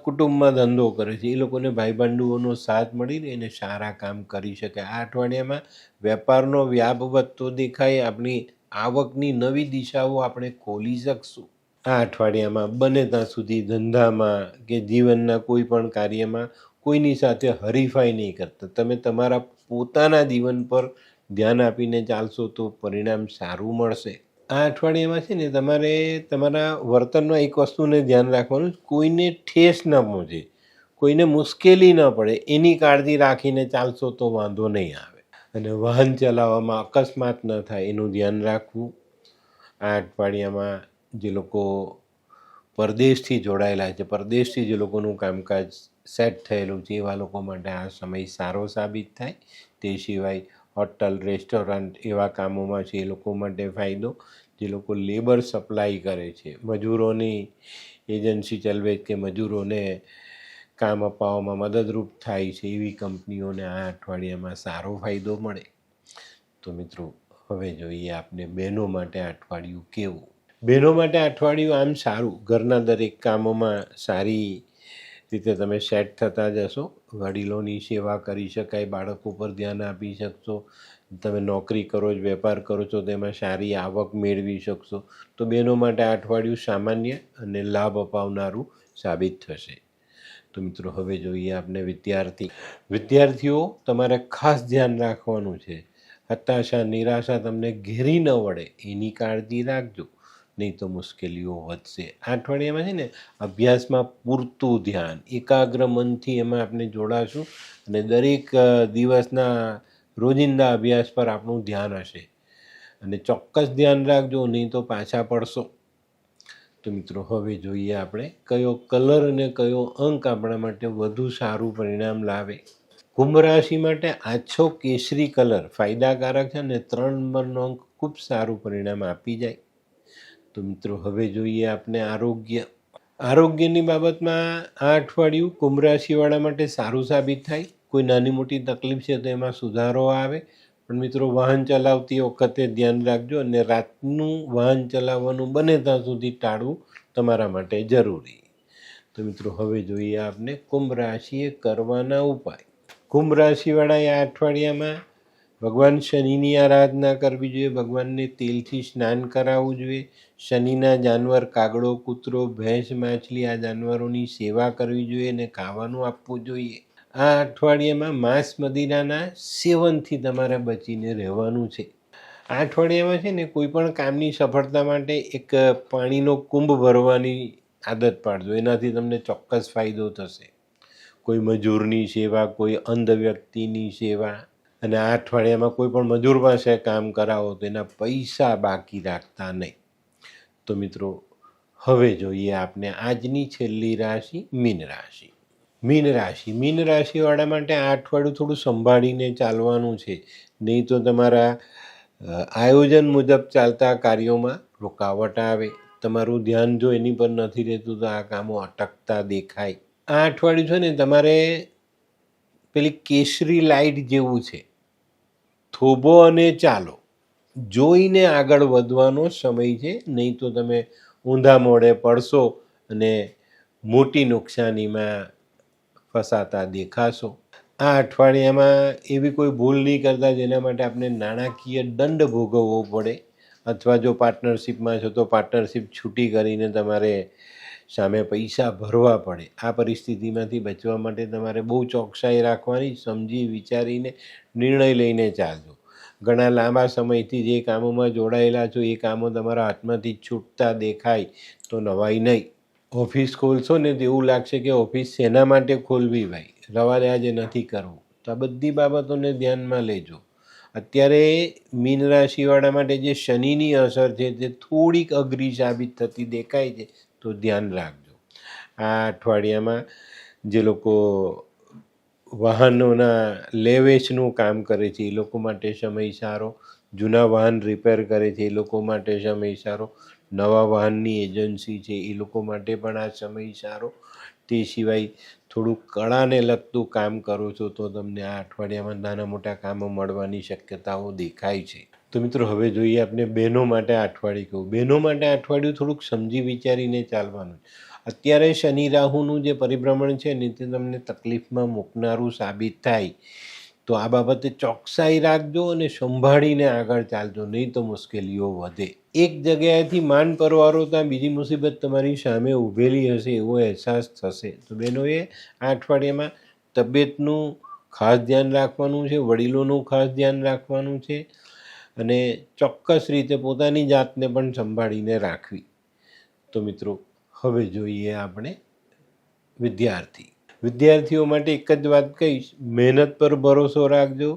કુટુંબમાં ધંધો કરે છે એ લોકોને ભાઈબંધુઓનો સાથ મળી રહે અને સારા કામ કરી શકે. આ અઠવાડિયામાં વેપારનો વ્યાપ વધતો દેખાય. આપણી આવકની નવી દિશાઓ આપણે ખોલી શકશું. આ અઠવાડિયામાં બને ત્યાં સુધી ધંધામાં કે જીવનના કોઈ પણ કાર્યમાં કોઈની સાથે હરીફાઈ નહીં કરતા. તમે તમારા પોતાના જીવન પર ધ્યાન આપીને ચાલશો તો પરિણામ સારું મળશે. આ અઠવાડિયામાં છે ને તમારે તમારા વર્તનમાં એક વસ્તુને ધ્યાન રાખવાનું, કોઈને ઠેસ ન પહોંચે, કોઈને મુશ્કેલી ન પડે એની કાળજી રાખીને ચાલશો તો વાંધો નહીં આવે. અને વાહન ચલાવવામાં અકસ્માત ન થાય એનું ધ્યાન રાખવું. આ અઠવાડિયામાં જે લોકો પરદેશથી જોડાયેલા છે, પરદેશથી જે લોકોનું કામકાજ સેટ થયેલું છે એવા લોકો માટે આ સમય સારો સાબિત થાય. તે સિવાય હોટલ રેસ્ટોરન્ટ એવા કામોમાં છે એ લોકો માટે ફાયદો. જે લોકો લેબર સપ્લાય કરે છે, મજૂરોની એજન્સી ચલાવે કે મજૂરોને કામ અપાવવામાં મદદરૂપ થાય છે એવી કંપનીઓને આ અઠવાડિયામાં સારો ફાયદો મળે. તો મિત્રો હવે જોઈએ આપણે બહેનો માટે અઠવાડિયું કેવું. બહેનો માટે અઠવાડિયું આમ સારું. ઘરના દરેક કામોમાં સારી રીતે તમે સેટ થતા જશો. વડીલોની સેવા કરી શકાય, બાળકો પર ધ્યાન આપી શકશો. તમે નોકરી કરો છો, વેપાર કરો છો, તેમાં સારી આવક મેળવી શકશો. તો બહેનો માટે આ અઠવાડિયું સામાન્ય અને લાભ અપાવનારું સાબિત થશે. તો મિત્રો હવે જોઈએ આપણે વિદ્યાર્થીઓ તમારે ખાસ ધ્યાન રાખવાનું છે. હતાશા નિરાશા તમને ઘેરી ન વળે એની કાળજી રાખજો, નહીં તો મુશ્કેલીઓ વધશે. આ અઠવાડિયામાં છે ને અભ્યાસમાં પૂરતું ધ્યાન, એકાગ્ર મનથી એમાં આપણે જોડાશું અને દરેક દિવસના રોજિંદા અભ્યાસ પર આપણું ધ્યાન હશે. અને ચોક્કસ ધ્યાન રાખજો, નહીં તો પાછા પડશો. તો મિત્રો હવે જોઈએ આપણે કયો કલર અને કયો અંક આપણા માટે વધુ સારું પરિણામ લાવે. કુંભ રાશિ માટે આછો કેસરી કલર ફાયદાકારક છે અને 3 નંબરનો અંક ખૂબ સારું પરિણામ આપી જાય. તો મિત્રો હવે જોઈએ આપણે આરોગ્યની બાબતમાં આ અઠવાડિયું કુંભ રાશિવાળા માટે સારું સાબિત થાય. કોઈ નાની મોટી તકલીફ છે તો એમાં સુધારો આવે. પણ મિત્રો વાહન ચલાવતી વખતે ધ્યાન રાખજો અને રાતનું વાહન ચલાવવાનું બને ત્યાં સુધી ટાળવું તમારા માટે જરૂરી. તો મિત્રો હવે જોઈએ આપણે કુંભ રાશિએ કરવાના ઉપાય. કુંભ રાશિવાળાએ આ અઠવાડિયામાં ભગવાન શનિની આરાધના કરવી જોઈએ, ભગવાનને તેલથી સ્નાન કરાવવું જોઈએ, શનિના જાનવર કાગડો, કૂતરો, ભેંસ, માછલી આ જાનવરોની સેવા કરવી જોઈએ અને ખાવાનું આપવું જોઈએ. આ અઠવાડિયામાં માંસ મદિરાના સેવનથી તમારે બચીને રહેવાનું છે. આ અઠવાડિયામાં છે ને કોઈ પણ કામની સફળતા માટે એક પાણીનો કુંભ ભરવાની આદત પાડજો, એનાથી તમને ચોક્કસ ફાયદો થશે. કોઈ મજૂરની સેવા, કોઈ અંધ વ્યક્તિની સેવા, અને આ અઠવાડિયામાં કોઈ પણ મજૂર પાસે કામ કરાવો તો એના પૈસા બાકી રાખતા નહીં. તો મિત્રો હવે જોઈએ આપણે આજની છેલ્લી રાશિ મીન રાશિ. મીન રાશિવાળા માટે આ અઠવાડિયું થોડું સંભાળીને ચાલવાનું છે, નહીં તો તમારા આયોજન મુજબ ચાલતા કાર્યોમાં રૂકાવટ આવે. તમારું ધ્યાન જો એની પર નથી રહેતું તો આ કામો અટકતા દેખાય. આ અઠવાડિયું છે ને તમારે પેલી કેસરી લાઇટ જેવું છે, થોભો અને ચાલો, જોઈને આગળ વધવાનો સમય છે, નહીં તો તમે ઊંધા મોડે પડશો અને મોટી નુકસાનીમાં ફસાતા દેખાશો. આ અઠવાડિયામાં એવી કોઈ ભૂલ નહીં કરતા જેના માટે આપણે નાણાકીય દંડ ભોગવવો પડે, અથવા જો પાર્ટનરશિપમાં છો તો પાર્ટનરશિપ છૂટી કરીને તમારે સામે પૈસા ભરવા પડે. આ પરિસ્થિતિમાંથી બચવા માટે તમારે બહુ ચોકસાઈ રાખવાની, સમજી વિચારીને નિર્ણય લઈને ચાલજો. ઘણા લાંબા સમયથી જે કામોમાં જોડાયેલા છો એ કામો તમારા હાથમાંથી છૂટતા દેખાય તો નવાઈ નહીં. ઓફિસ ખોલશો ને તો એવું લાગશે કે ઓફિસ શેના માટે ખોલવી ભાઈ, રવા દે આજે નથી કરવું. તો આ બધી બાબતોને ધ્યાનમાં લેજો. અત્યારે મીન રાશિવાળા માટે જે શનિની અસર છે તે થોડીક અઘરી સાબિત થતી દેખાય છે, તો ધ્યાન રાખજો. આ અઠવાડિયામાં જે લોકો વાહનોના લે વેચનું કામ કરે છે એ લોકો માટે સમય સારો, જૂના વાહન રિપેર કરે છે એ લોકો માટે સમય સારો, નવા વાહનની એજન્સી છે એ લોકો માટે પણ આ સમય સારો. તે સિવાય થોડું કળાને લગતું કામ કરો છો તો તમને આ અઠવાડિયામાં નાના મોટા કામો મળવાની શક્યતાઓ દેખાય છે. તો મિત્રો હવે જોઈએ આપણે બહેનો માટે આ અઠવાડિયું કહું. બહેનો માટે આ અઠવાડિયું થોડુંક સમજી વિચારીને ચાલવાનું. અત્યારે શનિ રાહુનું જે પરિભ્રમણ છે ને તે તમને તકલીફમાં મૂકનારું સાબિત થાય, તો આ બાબતે ચોકસાઈ રાખજો અને સંભાળીને આગળ ચાલજો, નહીં તો મુશ્કેલીઓ વધે. એક જગ્યાએથી માંડ પરવારો ત્યાં બીજી મુસીબત તમારી સામે ઊભેલી હશે એવો અહેસાસ થશે. તો બહેનોએ આ અઠવાડિયામાં તબિયતનું ખાસ ધ્યાન રાખવાનું છે, વડીલોનું ખાસ ધ્યાન રાખવાનું છે, અને ચોક્કસ રીતે પોતાની જાતને પણ સંભાળીને રાખવી. તો મિત્રો હવે જોઈએ આપણે વિદ્યાર્થીઓ માટે એક જ વાત કહીશ, મહેનત પર ભરોસો રાખજો,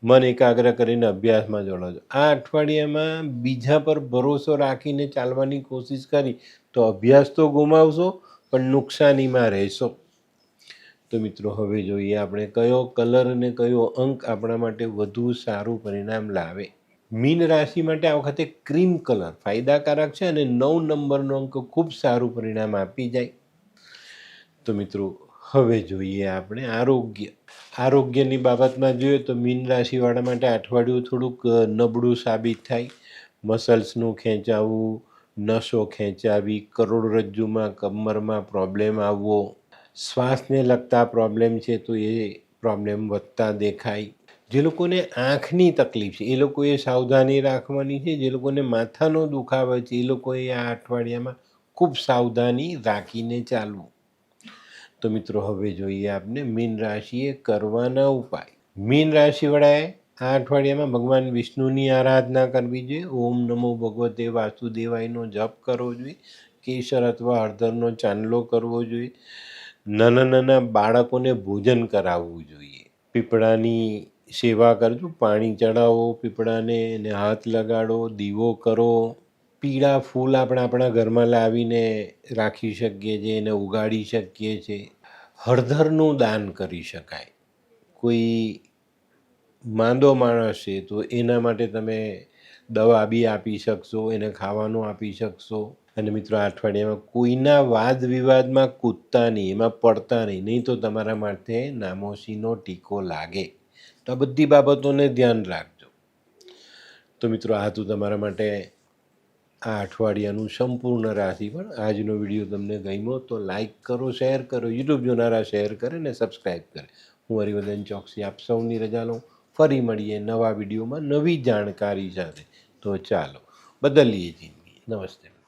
મન એકાગ્ર કરીને અભ્યાસમાં જોડાજો. આ અઠવાડિયામાં બીજા પર ભરોસો રાખીને ચાલવાની કોશિશ કરી તો અભ્યાસ તો ગુમાવશો પણ નુકસાનીમાં રહેશો. તો મિત્રો હવે જોઈએ આપણે કયો કલર અને કયો અંક આપણા માટે વધુ સારું પરિણામ લાવે. મીન રાશિ માટે આ વખતે ક્રીમ કલર ફાયદાકારક છે અને 9 નંબરનો અંક ખૂબ સારું પરિણામ આપી જાય. તો મિત્રો હવે જોઈએ આપણે આરોગ્યની બાબતમાં જોઈએ તો મીન રાશિવાળા માટે અઠવાડિયું થોડુંક નબળું સાબિત થાય. મસલ્સનું ખેંચાવું, નસો ખેંચાવી, કરોડરજ્જુમાં કમરમાં પ્રોબ્લેમ આવવો, શ્વાસને લગતા પ્રોબ્લેમ છે તો એ પ્રોબ્લેમ વધતા દેખાય. જે લોકોને આંખની તકલીફ છે એ લોકોએ સાવધાની રાખવાની છે. જે લોકોને માથાનો દુખાવો છે એ લોકોએ આ અઠવાડિયામાં ખૂબ સાવધાની રાખીને ચાલવું. તો મિત્રો હવે જોઈએ આપણે મીન રાશિએ કરવાના ઉપાય. મીન રાશિવાળાએ આ અઠવાડિયામાં ભગવાન વિષ્ણુની આરાધના કરવી જોઈએ. ઓમ નમો ભગવતે વાસુદેવાયનો જપ કરવો જોઈએ. કેસર અથવા હળદરનો ચાંદલો કરવો જોઈએ. નાના બાળકોને ભોજન કરાવવું જોઈએ. પીપળાની સેવા કરજો, પાણી ચડાવો પીપળાને, એને હાથ લગાડો, દીવો કરો. પીળા ફૂલ આપણે આપણા ઘરમાં લાવીને રાખી શકીએ છીએ, એને ઉગાડી શકીએ છીએ. હળદરનું દાન કરી શકાય. કોઈ માંદો માણસ છે તો એના માટે તમે દવા બી આપી શકશો, એને ખાવાનું આપી શકશો. અને મિત્રો આ અઠવાડિયામાં કોઈના વાદ વિવાદમાં કૂદતા નહીં, એમાં પડતા નહીં તો તમારા માટે નામોશીનો ટીકો લાગે. તો આ બધી બાબતોને ધ્યાન રાખજો. તો મિત્રો આ હતું તમારા માટે આ અઠવાડિયાનું સંપૂર્ણ રાશિફળ. આજનો વિડીયો તમને ગમ્યો તો લાઈક કરો, શેર કરો, યુટ્યુબ જોનારા શેર કરે ને સબસ્ક્રાઈબ કરે. હું હરિવર્ધન ચોકસી આપ સૌની રજા લઉં. ફરી મળીએ નવા વિડીયોમાં નવી જાણકારી સાથે. તો ચાલો બદલીએ જિંદગી. નમસ્તે.